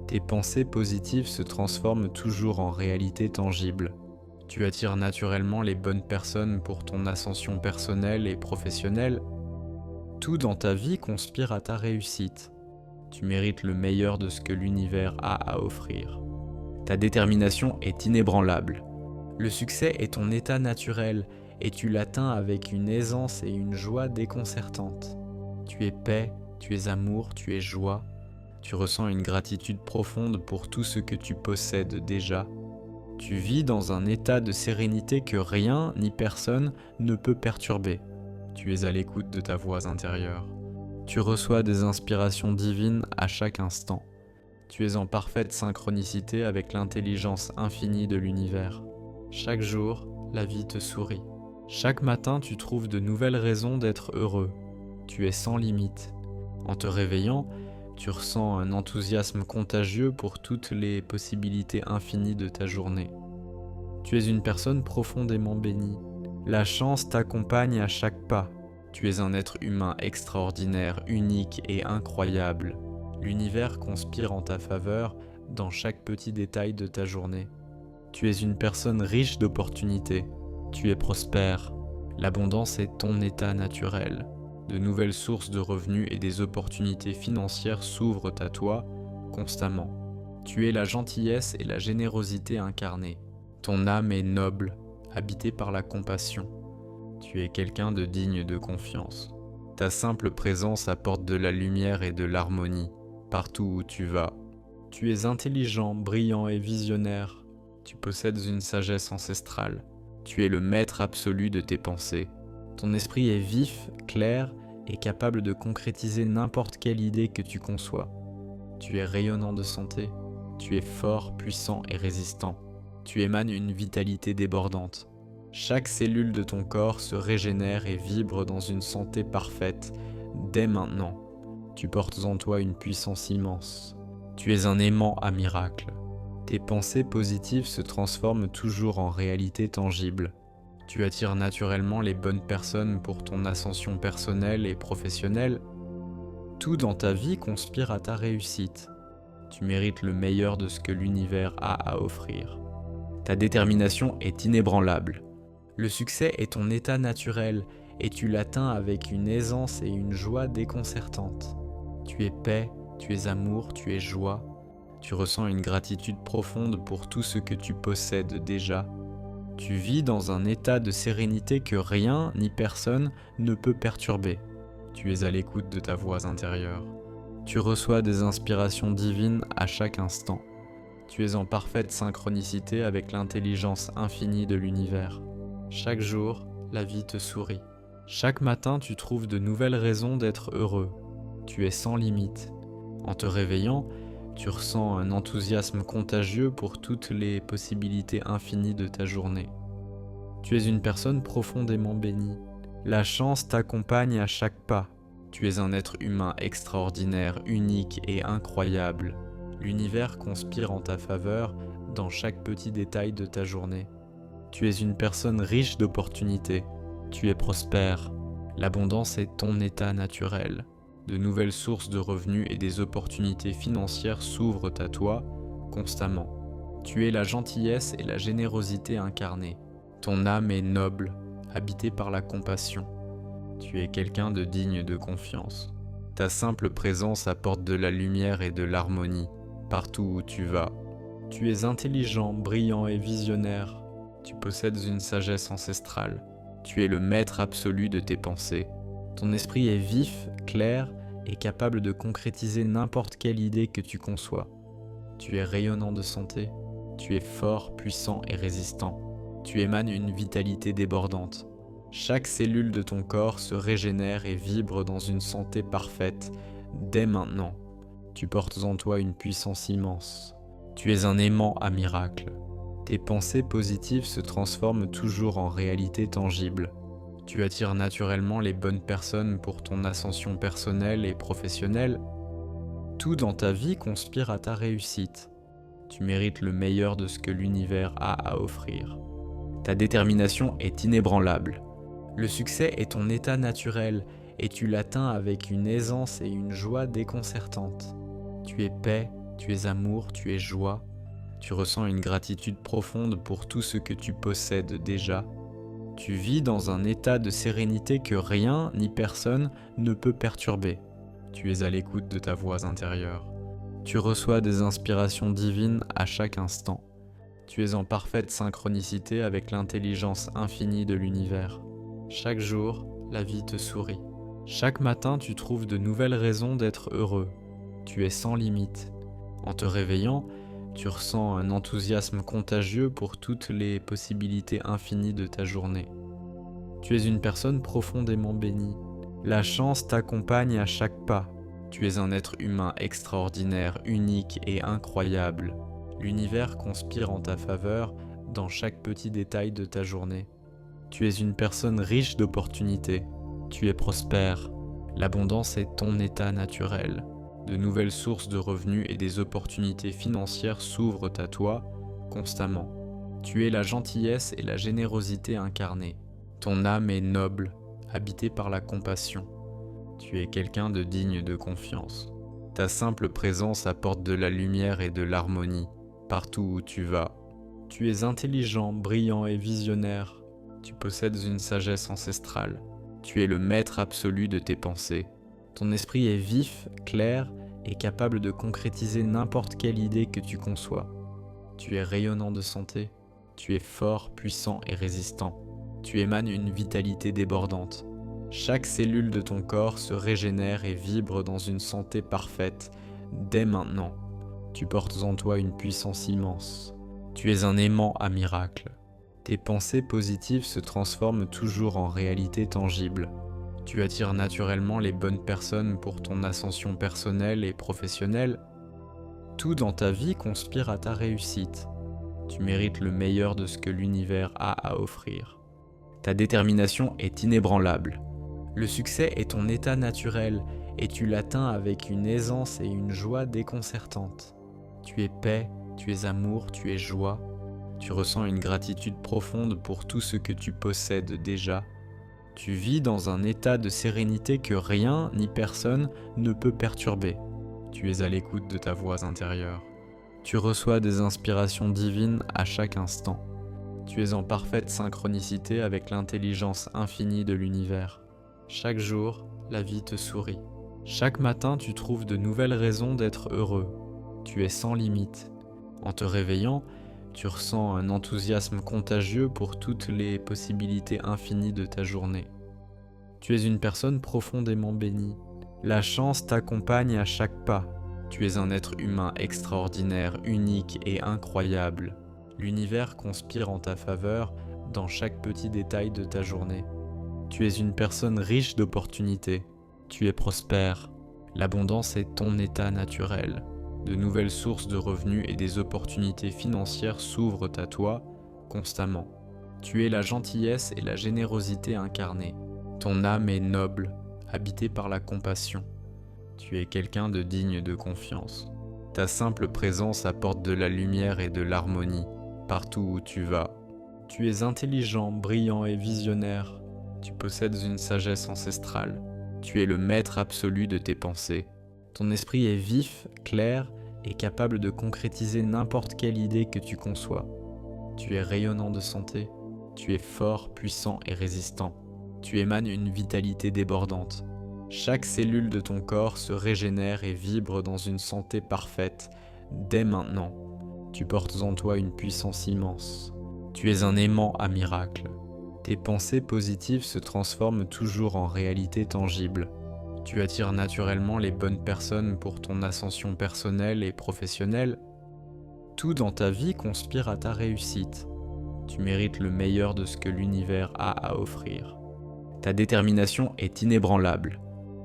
[SPEAKER 1] Tes pensées positives se transforment toujours en réalité tangible. Tu attires naturellement les bonnes personnes pour ton ascension personnelle et professionnelle. Tout dans ta vie conspire à ta réussite. Tu mérites le meilleur de ce que l'univers a à offrir. Ta détermination est inébranlable. Le succès est ton état naturel et tu l'atteins avec une aisance et une joie déconcertantes. Tu es paix, tu es amour, tu es joie. Tu ressens une gratitude profonde pour tout ce que tu possèdes déjà. Tu vis dans un état de sérénité que rien ni personne ne peut perturber. Tu es à l'écoute de ta voix intérieure. Tu reçois des inspirations divines à chaque instant. Tu es en parfaite synchronicité avec l'intelligence infinie de l'univers. Chaque jour, la vie te sourit. Chaque matin, tu trouves de nouvelles raisons d'être heureux. Tu es sans limite. En te réveillant, tu ressens un enthousiasme contagieux pour toutes les possibilités infinies de ta journée. Tu es une personne profondément bénie. La chance t'accompagne à chaque pas. Tu es un être humain extraordinaire, unique et incroyable. L'univers conspire en ta faveur dans chaque petit détail de ta journée. Tu es une personne riche d'opportunités. Tu es prospère. L'abondance est ton état naturel. De nouvelles sources de revenus et des opportunités financières s'ouvrent à toi constamment. Tu es la gentillesse et la générosité incarnées. Ton âme est noble, habitée par la compassion. Tu es quelqu'un de digne de confiance. Ta simple présence apporte de la lumière et de l'harmonie partout où tu vas. Tu es intelligent, brillant et visionnaire. Tu possèdes une sagesse ancestrale. Tu es le maître absolu de tes pensées. Ton esprit est vif, clair et capable de concrétiser n'importe quelle idée que tu conçois. Tu es rayonnant de santé. Tu es fort, puissant et résistant. Tu émanes une vitalité débordante. Chaque cellule de ton corps se régénère et vibre dans une santé parfaite dès maintenant. Tu portes en toi une puissance immense. Tu es un aimant à miracle. Tes pensées positives se transforment toujours en réalité tangible. Tu attires naturellement les bonnes personnes pour ton ascension personnelle et professionnelle. Tout dans ta vie conspire à ta réussite. Tu mérites le meilleur de ce que l'univers a à offrir. Ta détermination est inébranlable. Le succès est ton état naturel et tu l'atteins avec une aisance et une joie déconcertantes. Tu es paix, tu es amour, tu es joie. Tu ressens une gratitude profonde pour tout ce que tu possèdes déjà. Tu vis dans un état de sérénité que rien ni personne ne peut perturber. Tu es à l'écoute de ta voix intérieure. Tu reçois des inspirations divines à chaque instant. Tu es en parfaite synchronicité avec l'intelligence infinie de l'univers. Chaque jour, la vie te sourit. Chaque matin, tu trouves de nouvelles raisons d'être heureux. Tu es sans limite. En te réveillant, tu ressens un enthousiasme contagieux pour toutes les possibilités infinies de ta journée. Tu es une personne profondément bénie. La chance t'accompagne à chaque pas. Tu es un être humain extraordinaire, unique et incroyable. L'univers conspire en ta faveur dans chaque petit détail de ta journée. Tu es une personne riche d'opportunités. Tu es prospère. L'abondance est ton état naturel. De nouvelles sources de revenus et des opportunités financières s'ouvrent à toi constamment. Tu es la gentillesse et la générosité incarnées. Ton âme est noble, habitée par la compassion. Tu es quelqu'un de digne de confiance. Ta simple présence apporte de la lumière et de l'harmonie partout où tu vas. Tu es intelligent, brillant et visionnaire. Tu possèdes une sagesse ancestrale. Tu es le maître absolu de tes pensées. Ton esprit est vif, clair et capable de concrétiser n'importe quelle idée que tu conçois. Tu es rayonnant de santé. Tu es fort, puissant et résistant. Tu émanes une vitalité débordante. Chaque cellule de ton corps se régénère et vibre dans une santé parfaite dès maintenant. Tu portes en toi une puissance immense. Tu es un aimant à miracle. Tes pensées positives se transforment toujours en réalité tangible. Tu attires naturellement les bonnes personnes pour ton ascension personnelle et professionnelle. Tout dans ta vie conspire à ta réussite. Tu mérites le meilleur de ce que l'univers a à offrir. Ta détermination est inébranlable. Le succès est ton état naturel et tu l'atteins avec une aisance et une joie déconcertantes. Tu es paix, tu es amour, tu es joie. Tu ressens une gratitude profonde pour tout ce que tu possèdes déjà. Tu vis dans un état de sérénité que rien ni personne ne peut perturber. Tu es à l'écoute de ta voix intérieure. Tu reçois des inspirations divines à chaque instant. Tu es en parfaite synchronicité avec l'intelligence infinie de l'univers. Chaque jour, la vie te sourit. Chaque matin, tu trouves de nouvelles raisons d'être heureux. Tu es sans limite. En te réveillant, tu ressens un enthousiasme contagieux pour toutes les possibilités infinies de ta journée. Tu es une personne profondément bénie. La chance t'accompagne à chaque pas. Tu es un être humain extraordinaire, unique et incroyable. L'univers conspire en ta faveur dans chaque petit détail de ta journée. Tu es une personne riche d'opportunités. Tu es prospère. L'abondance est ton état naturel. De nouvelles sources de revenus et des opportunités financières s'ouvrent à toi constamment. Tu es la gentillesse et la générosité incarnées. Ton âme est noble, habitée par la compassion. Tu es quelqu'un de digne de confiance. Ta simple présence apporte de la lumière et de l'harmonie partout où tu vas. Tu es intelligent, brillant et visionnaire. Tu possèdes une sagesse ancestrale. Tu es le maître absolu de tes pensées. Ton esprit est vif, clair et capable de concrétiser n'importe quelle idée que tu conçois. Tu es rayonnant de santé. Tu es fort, puissant et résistant. Tu émanes une vitalité débordante. Chaque cellule de ton corps se régénère et vibre dans une santé parfaite dès maintenant. Tu portes en toi une puissance immense. Tu es un aimant à miracle. Tes pensées positives se transforment toujours en réalité tangible. Tu attires naturellement les bonnes personnes pour ton ascension personnelle et professionnelle. Tout dans ta vie conspire à ta réussite. Tu mérites le meilleur de ce que l'univers a à offrir. Ta détermination est inébranlable. Le succès est ton état naturel et tu l'atteins avec une aisance et une joie déconcertantes. Tu es paix, tu es amour, tu es joie. Tu ressens une gratitude profonde pour tout ce que tu possèdes déjà. Tu vis dans un état de sérénité que rien ni personne ne peut perturber. Tu es à l'écoute de ta voix intérieure. Tu reçois des inspirations divines à chaque instant. Tu es en parfaite synchronicité avec l'intelligence infinie de l'univers. Chaque jour, la vie te sourit. Chaque matin, tu trouves de nouvelles raisons d'être heureux. Tu es sans limite. En te réveillant, tu ressens un enthousiasme contagieux pour toutes les possibilités infinies de ta journée. Tu es une personne profondément bénie. La chance t'accompagne à chaque pas. Tu es un être humain extraordinaire, unique et incroyable. L'univers conspire en ta faveur dans chaque petit détail de ta journée. Tu es une personne riche d'opportunités. Tu es prospère. L'abondance est ton état naturel. De nouvelles sources de revenus et des opportunités financières s'ouvrent à toi constamment. Tu es la gentillesse et la générosité incarnées. Ton âme est noble, habitée par la compassion. Tu es quelqu'un de digne de confiance. Ta simple présence apporte de la lumière et de l'harmonie partout où tu vas. Tu es intelligent, brillant et visionnaire. Tu possèdes une sagesse ancestrale. Tu es le maître absolu de tes pensées. Ton esprit est vif, clair et capable de concrétiser n'importe quelle idée que tu conçois. Tu es rayonnant de santé. Tu es fort, puissant et résistant. Tu émanes une vitalité débordante. Chaque cellule de ton corps se régénère et vibre dans une santé parfaite dès maintenant. Tu portes en toi une puissance immense. Tu es un aimant à miracle. Tes pensées positives se transforment toujours en réalité tangible. Tu attires naturellement les bonnes personnes pour ton ascension personnelle et professionnelle. Tout dans ta vie conspire à ta réussite. Tu mérites le meilleur de ce que l'univers a à offrir. Ta détermination est inébranlable.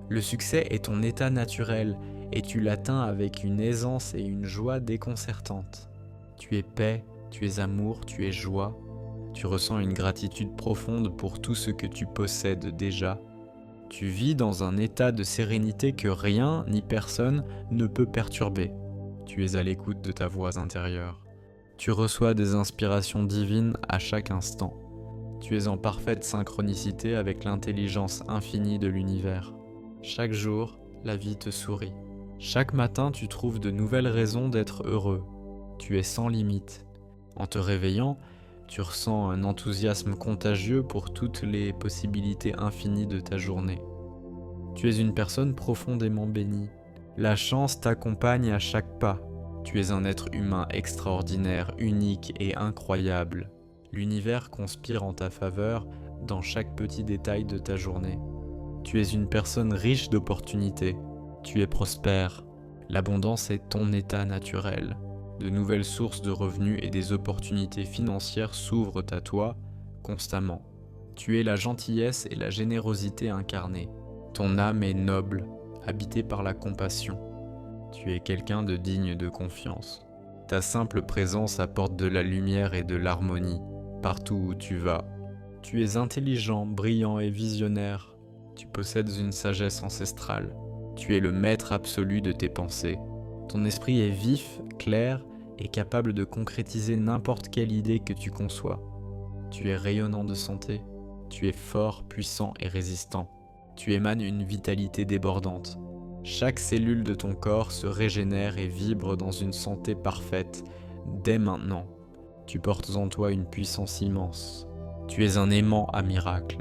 [SPEAKER 1] Le succès est ton état naturel et tu l'atteins avec une aisance et une joie déconcertantes. Tu es paix, tu es amour, tu es joie. Tu ressens une gratitude profonde pour tout ce que tu possèdes déjà. Tu vis dans un état de sérénité que rien ni personne ne peut perturber. Tu es à l'écoute de ta voix intérieure. Tu reçois des inspirations divines à chaque instant. Tu es en parfaite synchronicité avec l'intelligence infinie de l'univers. Chaque jour, la vie te sourit. Chaque matin, tu trouves de nouvelles raisons d'être heureux. Tu es sans limite. En te réveillant, tu ressens un enthousiasme contagieux pour toutes les possibilités infinies de ta journée. Tu es une personne profondément bénie. La chance t'accompagne à chaque pas. Tu es un être humain extraordinaire, unique et incroyable. L'univers conspire en ta faveur dans chaque petit détail de ta journée. Tu es une personne riche d'opportunités. Tu es prospère. L'abondance est ton état naturel. De nouvelles sources de revenus et des opportunités financières s'ouvrent à toi constamment. Tu es la gentillesse et la générosité incarnées. Ton âme est noble, habitée par la compassion. Tu es quelqu'un de digne de confiance. Ta simple présence apporte de la lumière et de l'harmonie partout où tu vas. Tu es intelligent, brillant et visionnaire. Tu possèdes une sagesse ancestrale. Tu es le maître absolu de tes pensées. Ton esprit est vif, clair et capable de concrétiser n'importe quelle idée que tu conçois. Tu es rayonnant de santé. Tu es fort, puissant et résistant. Tu émanes une vitalité débordante. Chaque cellule de ton corps se régénère et vibre dans une santé parfaite dès maintenant. Tu portes en toi une puissance immense. Tu es un aimant à miracle.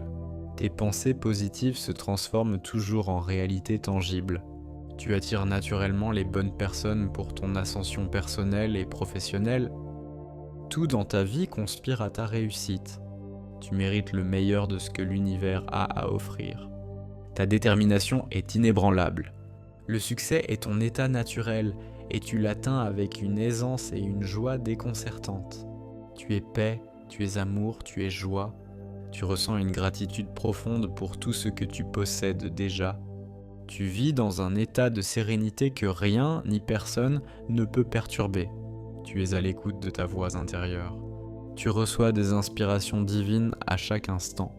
[SPEAKER 1] Tes pensées positives se transforment toujours en réalité tangible. Tu attires naturellement les bonnes personnes pour ton ascension personnelle et professionnelle. Tout dans ta vie conspire à ta réussite. Tu mérites le meilleur de ce que l'univers a à offrir. Ta détermination est inébranlable. Le succès est ton état naturel et tu l'atteins avec une aisance et une joie déconcertantes. Tu es paix, tu es amour, tu es joie. Tu ressens une gratitude profonde pour tout ce que tu possèdes déjà. Tu vis dans un état de sérénité que rien ni personne ne peut perturber. Tu es à l'écoute de ta voix intérieure. Tu reçois des inspirations divines à chaque instant.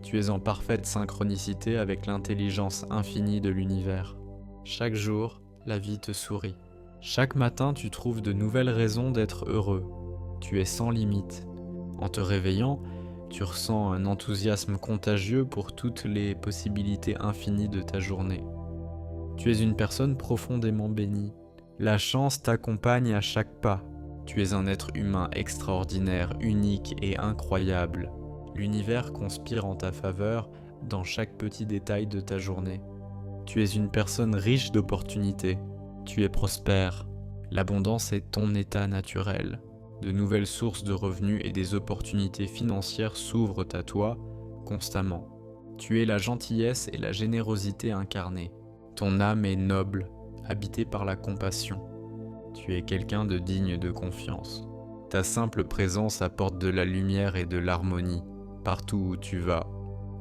[SPEAKER 1] Tu es en parfaite synchronicité avec l'intelligence infinie de l'univers. Chaque jour, la vie te sourit. Chaque matin, tu trouves de nouvelles raisons d'être heureux. Tu es sans limite. En te réveillant, Tu ressens un enthousiasme contagieux pour toutes les possibilités infinies de ta journée. Tu es une personne profondément bénie. La chance t'accompagne à chaque pas. Tu es un être humain extraordinaire, unique et incroyable. L'univers conspire en ta faveur dans chaque petit détail de ta journée. Tu es une personne riche d'opportunités. Tu es prospère. L'abondance est ton état naturel. De nouvelles sources de revenus et des opportunités financières s'ouvrent à toi constamment. Tu es la gentillesse et la générosité incarnée. Ton âme est noble, habitée par la compassion. Tu es quelqu'un de digne de confiance. Ta simple présence apporte de la lumière et de l'harmonie partout où tu vas.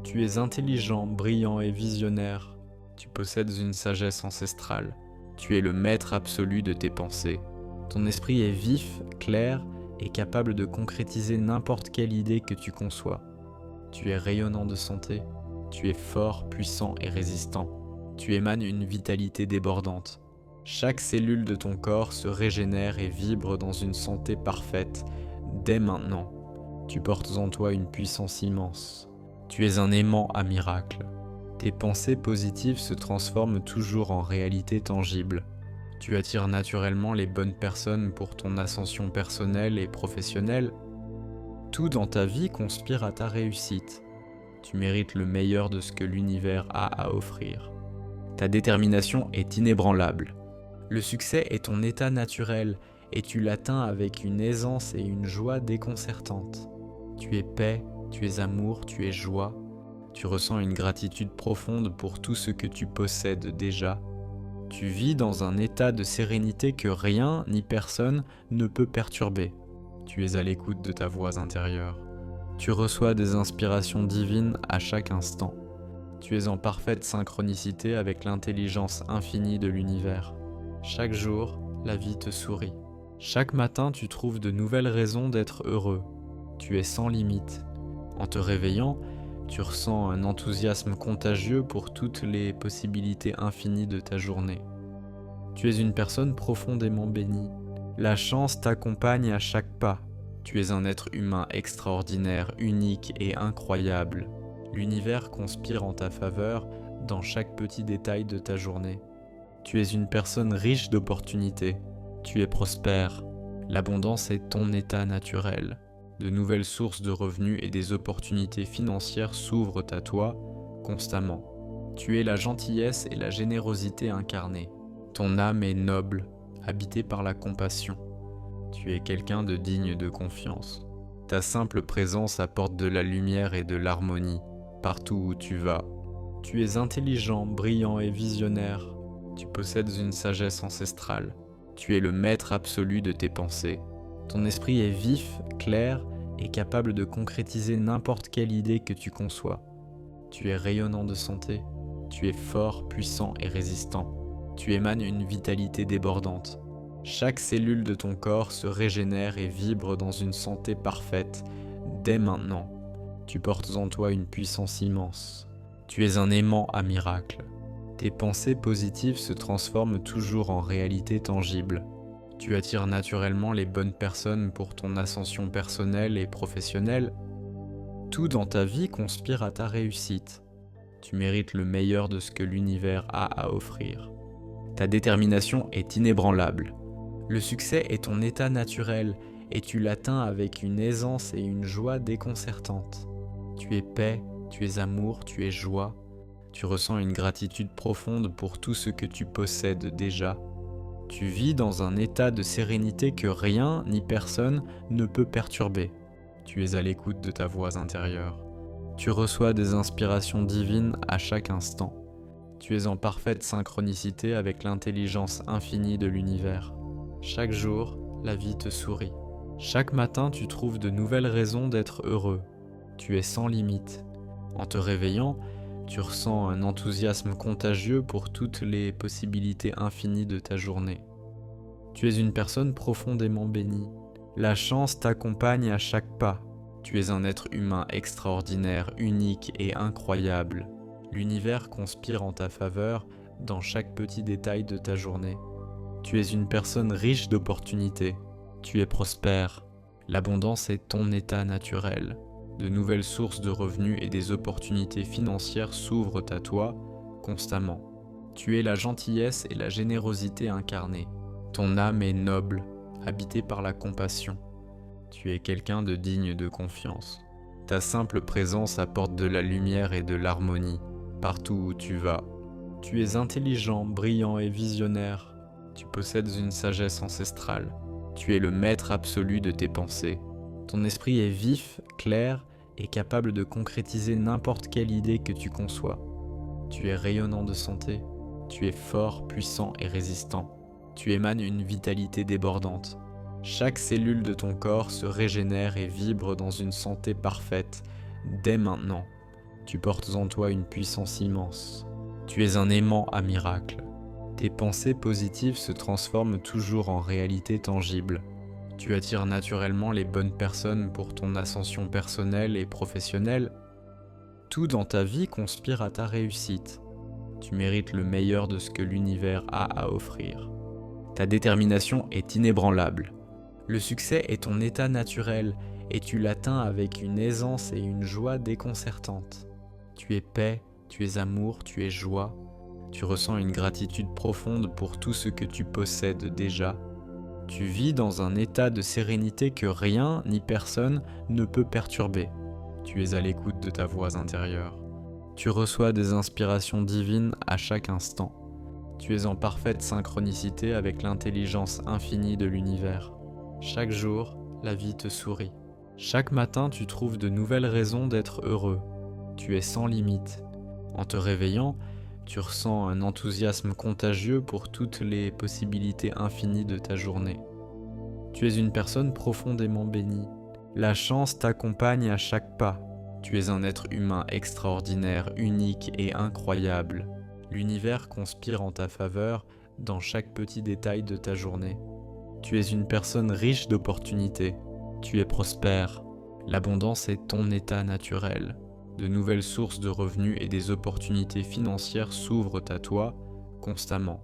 [SPEAKER 1] Tu es intelligent, brillant et visionnaire. Tu possèdes une sagesse ancestrale. Tu es le maître absolu de tes pensées. Ton esprit est vif, clair et capable de concrétiser n'importe quelle idée que tu conçois. Tu es rayonnant de santé. Tu es fort, puissant et résistant. Tu émanes une vitalité débordante. Chaque cellule de ton corps se régénère et vibre dans une santé parfaite dès maintenant. Tu portes en toi une puissance immense. Tu es un aimant à miracle. Tes pensées positives se transforment toujours en réalité tangible. Tu attires naturellement les bonnes personnes pour ton ascension personnelle et professionnelle. Tout dans ta vie conspire à ta réussite. Tu mérites le meilleur de ce que l'univers a à offrir. Ta détermination est inébranlable. Le succès est ton état naturel et tu l'atteins avec une aisance et une joie déconcertantes. Tu es paix, tu es amour, tu es joie. Tu ressens une gratitude profonde pour tout ce que tu possèdes déjà. Tu vis dans un état de sérénité que rien ni personne ne peut perturber. Tu es à l'écoute de ta voix intérieure. Tu reçois des inspirations divines à chaque instant. Tu es en parfaite synchronicité avec l'intelligence infinie de l'univers. Chaque jour, la vie te sourit. Chaque matin, tu trouves de nouvelles raisons d'être heureux. Tu es sans limite. En te réveillant, tu ressens un enthousiasme contagieux pour toutes les possibilités infinies de ta journée. Tu es une personne profondément bénie. La chance t'accompagne à chaque pas. Tu es un être humain extraordinaire, unique et incroyable. L'univers conspire en ta faveur dans chaque petit détail de ta journée. Tu es une personne riche d'opportunités. Tu es prospère. L'abondance est ton état naturel. De nouvelles sources de revenus et des opportunités financières s'ouvrent à toi constamment. Tu es la gentillesse et la générosité incarnée. Ton âme est noble, habitée par la compassion. Tu es quelqu'un de digne de confiance. Ta simple présence apporte de la lumière et de l'harmonie partout où tu vas. Tu es intelligent, brillant et visionnaire. Tu possèdes une sagesse ancestrale. Tu es le maître absolu de tes pensées. Ton esprit est vif, clair et capable de concrétiser n'importe quelle idée que tu conçois. Tu es rayonnant de santé. Tu es fort, puissant et résistant. Tu émanes une vitalité débordante. Chaque cellule de ton corps se régénère et vibre dans une santé parfaite dès maintenant. Tu portes en toi une puissance immense. Tu es un aimant à miracle. Tes pensées positives se transforment toujours en réalité tangible. Tu attires naturellement les bonnes personnes pour ton ascension personnelle et professionnelle. Tout dans ta vie conspire à ta réussite. Tu mérites le meilleur de ce que l'univers a à offrir. Ta détermination est inébranlable. Le succès est ton état naturel et tu l'atteins avec une aisance et une joie déconcertantes. Tu es paix, tu es amour, tu es joie. Tu ressens une gratitude profonde pour tout ce que tu possèdes déjà. Tu vis dans un état de sérénité que rien ni personne ne peut perturber. Tu es à l'écoute de ta voix intérieure. Tu reçois des inspirations divines à chaque instant. Tu es en parfaite synchronicité avec l'intelligence infinie de l'univers. Chaque jour, la vie te sourit. Chaque matin, tu trouves de nouvelles raisons d'être heureux. Tu es sans limite. En te réveillant, tu ressens un enthousiasme contagieux pour toutes les possibilités infinies de ta journée. Tu es une personne profondément bénie. La chance t'accompagne à chaque pas. Tu es un être humain extraordinaire, unique et incroyable. L'univers conspire en ta faveur dans chaque petit détail de ta journée. Tu es une personne riche d'opportunités. Tu es prospère. L'abondance est ton état naturel. De nouvelles sources de revenus et des opportunités financières s'ouvrent à toi constamment. Tu es la gentillesse et la générosité incarnée. Ton âme est noble, habitée par la compassion. Tu es quelqu'un de digne de confiance. Ta simple présence apporte de la lumière et de l'harmonie partout où tu vas. Tu es intelligent, brillant et visionnaire. Tu possèdes une sagesse ancestrale. Tu es le maître absolu de tes pensées. Ton esprit est vif, clair et capable de concrétiser n'importe quelle idée que tu conçois. Tu es rayonnant de santé. Tu es fort, puissant et résistant. Tu émanes une vitalité débordante. Chaque cellule de ton corps se régénère et vibre dans une santé parfaite dès maintenant. Tu portes en toi une puissance immense. Tu es un aimant à miracle. Tes pensées positives se transforment toujours en réalité tangible. Tu attires naturellement les bonnes personnes pour ton ascension personnelle et professionnelle. Tout dans ta vie conspire à ta réussite. Tu mérites le meilleur de ce que l'univers a à offrir. Ta détermination est inébranlable. Le succès est ton état naturel et tu l'atteins avec une aisance et une joie déconcertantes. Tu es paix, tu es amour, tu es joie. Tu ressens une gratitude profonde pour tout ce que tu possèdes déjà. Tu vis dans un état de sérénité que rien ni personne ne peut perturber. Tu es à l'écoute de ta voix intérieure. Tu reçois des inspirations divines à chaque instant. Tu es en parfaite synchronicité avec l'intelligence infinie de l'univers. Chaque jour, la vie te sourit. Chaque matin, tu trouves de nouvelles raisons d'être heureux. Tu es sans limite. En te réveillant, tu ressens un enthousiasme contagieux pour toutes les possibilités infinies de ta journée. Tu es une personne profondément bénie. La chance t'accompagne à chaque pas. Tu es un être humain extraordinaire, unique et incroyable. L'univers conspire en ta faveur dans chaque petit détail de ta journée. Tu es une personne riche d'opportunités. Tu es prospère. L'abondance est ton état naturel. De nouvelles sources de revenus et des opportunités financières s'ouvrent à toi constamment.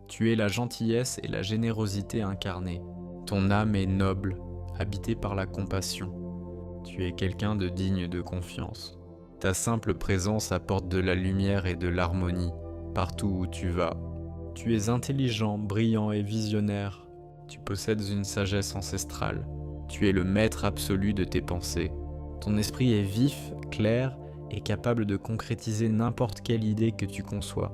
[SPEAKER 1] Tu es la gentillesse et la générosité incarnée. Ton âme est noble, habitée par la compassion. Tu es quelqu'un de digne de confiance. Ta simple présence apporte de la lumière et de l'harmonie partout où tu vas. Tu es intelligent, brillant et visionnaire. Tu possèdes une sagesse ancestrale. Tu es le maître absolu de tes pensées. Ton esprit est vif, clair et capable de concrétiser n'importe quelle idée que tu conçois.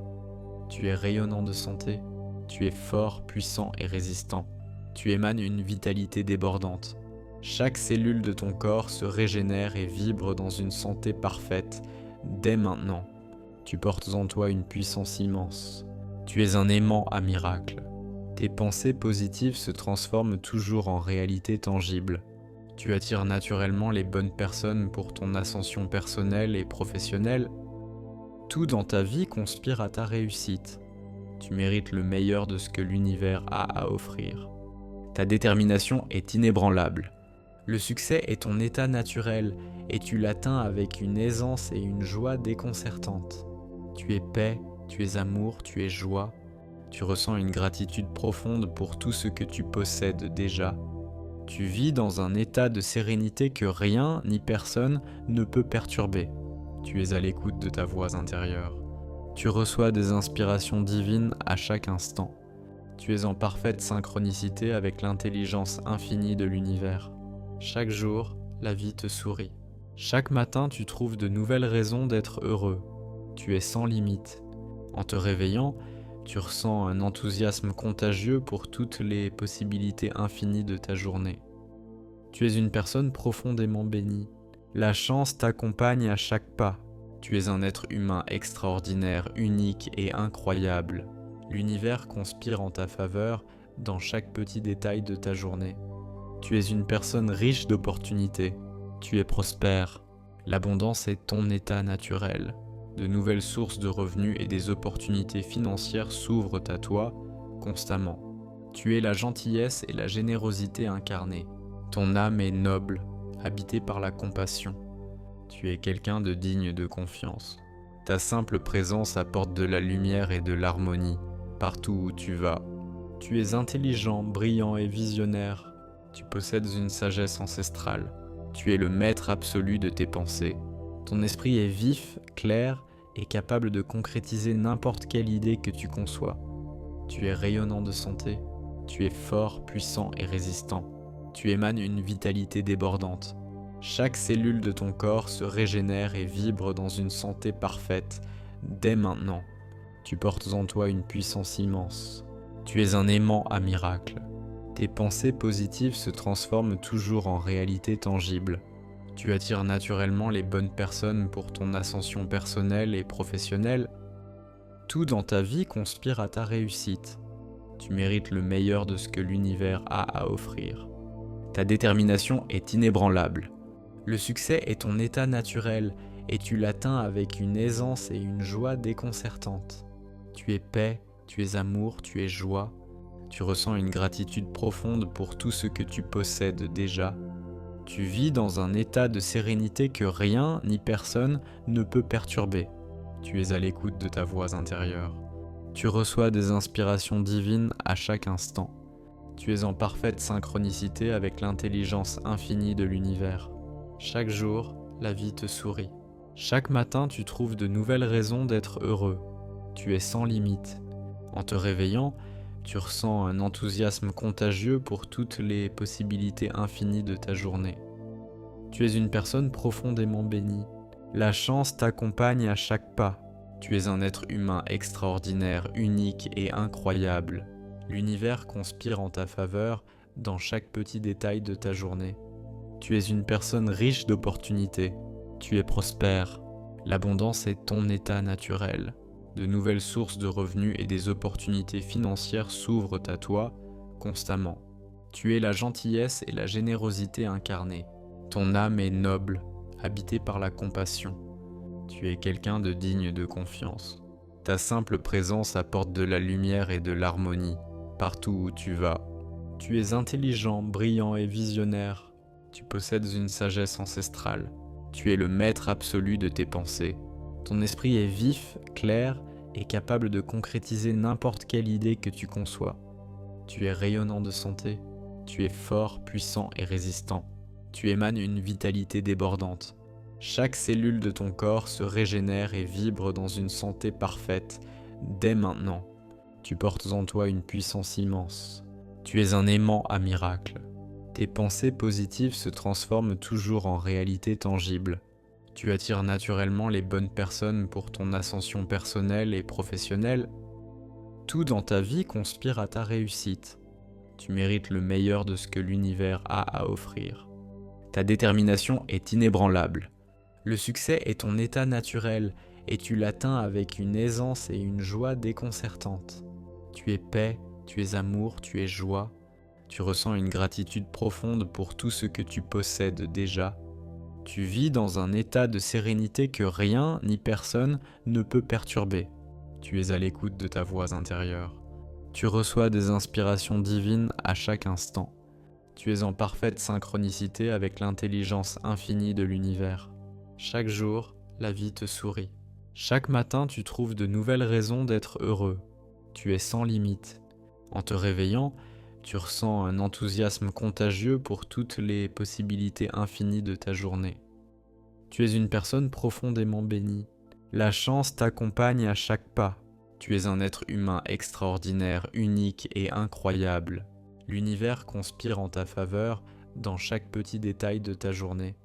[SPEAKER 1] Tu es rayonnant de santé. Tu es fort, puissant et résistant. Tu émanes une vitalité débordante. Chaque cellule de ton corps se régénère et vibre dans une santé parfaite dès maintenant. Tu portes en toi une puissance immense. Tu es un aimant à miracle. Tes pensées positives se transforment toujours en réalité tangible. Tu attires naturellement les bonnes personnes pour ton ascension personnelle et professionnelle. Tout dans ta vie conspire à ta réussite. Tu mérites le meilleur de ce que l'univers a à offrir. Ta détermination est inébranlable. Le succès est ton état naturel et tu l'atteins avec une aisance et une joie déconcertantes. Tu es paix, tu es amour, tu es joie. Tu ressens une gratitude profonde pour tout ce que tu possèdes déjà. Tu vis dans un état de sérénité que rien ni personne ne peut perturber. Tu es à l'écoute de ta voix intérieure. Tu reçois des inspirations divines à chaque instant. Tu es en parfaite synchronicité avec l'intelligence infinie de l'univers. Chaque jour, la vie te sourit. Chaque matin, tu trouves de nouvelles raisons d'être heureux. Tu es sans limite. En te réveillant, tu ressens un enthousiasme contagieux pour toutes les possibilités infinies de ta journée. Tu es une personne profondément bénie. La chance t'accompagne à chaque pas. Tu es un être humain extraordinaire, unique et incroyable. L'univers conspire en ta faveur dans chaque petit détail de ta journée. Tu es une personne riche d'opportunités. Tu es prospère. L'abondance est ton état naturel. De nouvelles sources de revenus et des opportunités financières s'ouvrent à toi constamment. Tu es la gentillesse et la générosité incarnée. Ton âme est noble, habitée par la compassion. Tu es quelqu'un de digne de confiance. Ta simple présence apporte de la lumière et de l'harmonie partout où tu vas. Tu es intelligent, brillant et visionnaire. Tu possèdes une sagesse ancestrale. Tu es le maître absolu de tes pensées. Ton esprit est vif, clair et capable de concrétiser n'importe quelle idée que tu conçois. Tu es rayonnant de santé. Tu es fort, puissant et résistant. Tu émanes une vitalité débordante. Chaque cellule de ton corps se régénère et vibre dans une santé parfaite, dès maintenant. Tu portes en toi une puissance immense. Tu es un aimant à miracle. Tes pensées positives se transforment toujours en réalité tangible. Tu attires naturellement les bonnes personnes pour ton ascension personnelle et professionnelle. Tout dans ta vie conspire à ta réussite. Tu mérites le meilleur de ce que l'univers a à offrir. Ta détermination est inébranlable. Le succès est ton état naturel et tu l'atteins avec une aisance et une joie déconcertantes. Tu es paix, tu es amour, tu es joie. Tu ressens une gratitude profonde pour tout ce que tu possèdes déjà. Tu vis dans un état de sérénité que rien ni personne ne peut perturber. Tu es à l'écoute de ta voix intérieure. Tu reçois des inspirations divines à chaque instant. Tu es en parfaite synchronicité avec l'intelligence infinie de l'univers. Chaque jour, la vie te sourit. Chaque matin, tu trouves de nouvelles raisons d'être heureux. Tu es sans limite. En te réveillant, tu ressens un enthousiasme contagieux pour toutes les possibilités infinies de ta journée. Tu es une personne profondément bénie. La chance t'accompagne à chaque pas. Tu es un être humain extraordinaire, unique et incroyable. L'univers conspire en ta faveur dans chaque petit détail de ta journée. Tu es une personne riche d'opportunités. Tu es prospère. L'abondance est ton état naturel. De nouvelles sources de revenus et des opportunités financières s'ouvrent à toi constamment. Tu es la gentillesse et la générosité incarnées. Ton âme est noble, habitée par la compassion. Tu es quelqu'un de digne de confiance. Ta simple présence apporte de la lumière et de l'harmonie partout où tu vas. Tu es intelligent, brillant et visionnaire. Tu possèdes une sagesse ancestrale. Tu es le maître absolu de tes pensées. Ton esprit est vif, clair et capable de concrétiser n'importe quelle idée que tu conçois. Tu es rayonnant de santé. Tu es fort, puissant et résistant. Tu émanes une vitalité débordante. Chaque cellule de ton corps se régénère et vibre dans une santé parfaite, dès maintenant. Tu portes en toi une puissance immense. Tu es un aimant à miracle. Tes pensées positives se transforment toujours en réalité tangible. Tu attires naturellement les bonnes personnes pour ton ascension personnelle et professionnelle. Tout dans ta vie conspire à ta réussite. Tu mérites le meilleur de ce que l'univers a à offrir. Ta détermination est inébranlable. Le succès est ton état naturel et tu l'atteins avec une aisance et une joie déconcertantes. Tu es paix, tu es amour, tu es joie. Tu ressens une gratitude profonde pour tout ce que tu possèdes déjà. Tu vis dans un état de sérénité que rien ni personne ne peut perturber. Tu es à l'écoute de ta voix intérieure. Tu reçois des inspirations divines à chaque instant. Tu es en parfaite synchronicité avec l'intelligence infinie de l'univers. Chaque jour, la vie te sourit. Chaque matin, tu trouves de nouvelles raisons d'être heureux. Tu es sans limite. En te réveillant, tu ressens un enthousiasme contagieux pour toutes les possibilités infinies de ta journée. Tu es une personne profondément bénie. La chance t'accompagne à chaque pas. Tu es un être humain extraordinaire, unique et incroyable. L'univers conspire en ta faveur dans chaque petit détail de ta journée.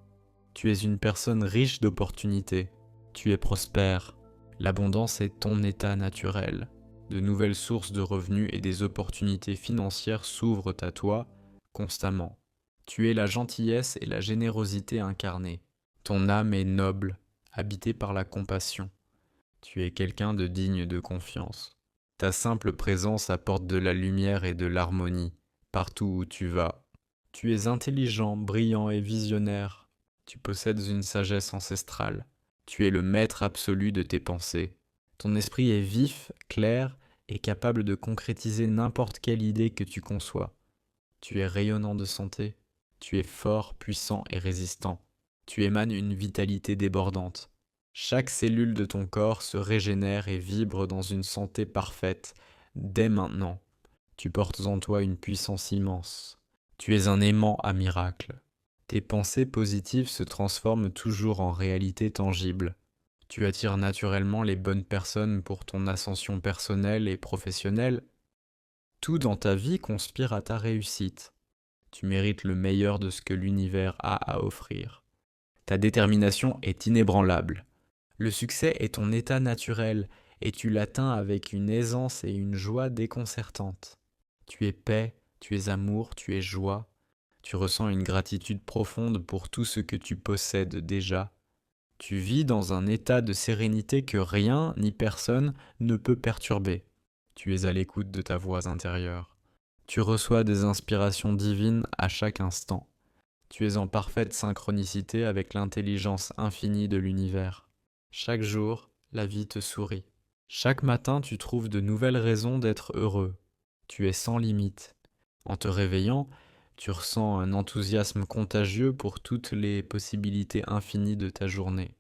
[SPEAKER 1] Tu es une personne riche d'opportunités. Tu es prospère. L'abondance est ton état naturel. De nouvelles sources de revenus et des opportunités financières s'ouvrent à toi constamment. Tu es la gentillesse et la générosité incarnées. Ton âme est noble, habitée par la compassion. Tu es quelqu'un de digne de confiance. Ta simple présence apporte de la lumière et de l'harmonie partout où tu vas. Tu es intelligent, brillant et visionnaire. Tu possèdes une sagesse ancestrale. Tu es le maître absolu de tes pensées. Ton esprit est vif, clair et capable de concrétiser n'importe quelle idée que tu conçois. Tu es rayonnant de santé. Tu es fort, puissant et résistant. Tu émanes une vitalité débordante. Chaque cellule de ton corps se régénère et vibre dans une santé parfaite, dès maintenant. Tu portes en toi une puissance immense. Tu es un aimant à miracle. Tes pensées positives se transforment toujours en réalité tangible. Tu attires naturellement les bonnes personnes pour ton ascension personnelle et professionnelle. Tout dans ta vie conspire à ta réussite. Tu mérites le meilleur de ce que l'univers a à offrir. Ta détermination est inébranlable. Le succès est ton état naturel et tu l'atteins avec une aisance et une joie déconcertantes. Tu es paix, tu es amour, tu es joie. Tu ressens une gratitude profonde pour tout ce que tu possèdes déjà. Tu vis dans un état de sérénité que rien ni personne ne peut perturber. Tu es à l'écoute de ta voix intérieure. Tu reçois des inspirations divines à chaque instant. Tu es en parfaite synchronicité avec l'intelligence infinie de l'univers. Chaque jour, la vie te sourit. Chaque matin, tu trouves de nouvelles raisons d'être heureux. Tu es sans limite. En te réveillant, tu ressens un enthousiasme contagieux pour toutes les possibilités infinies de ta journée.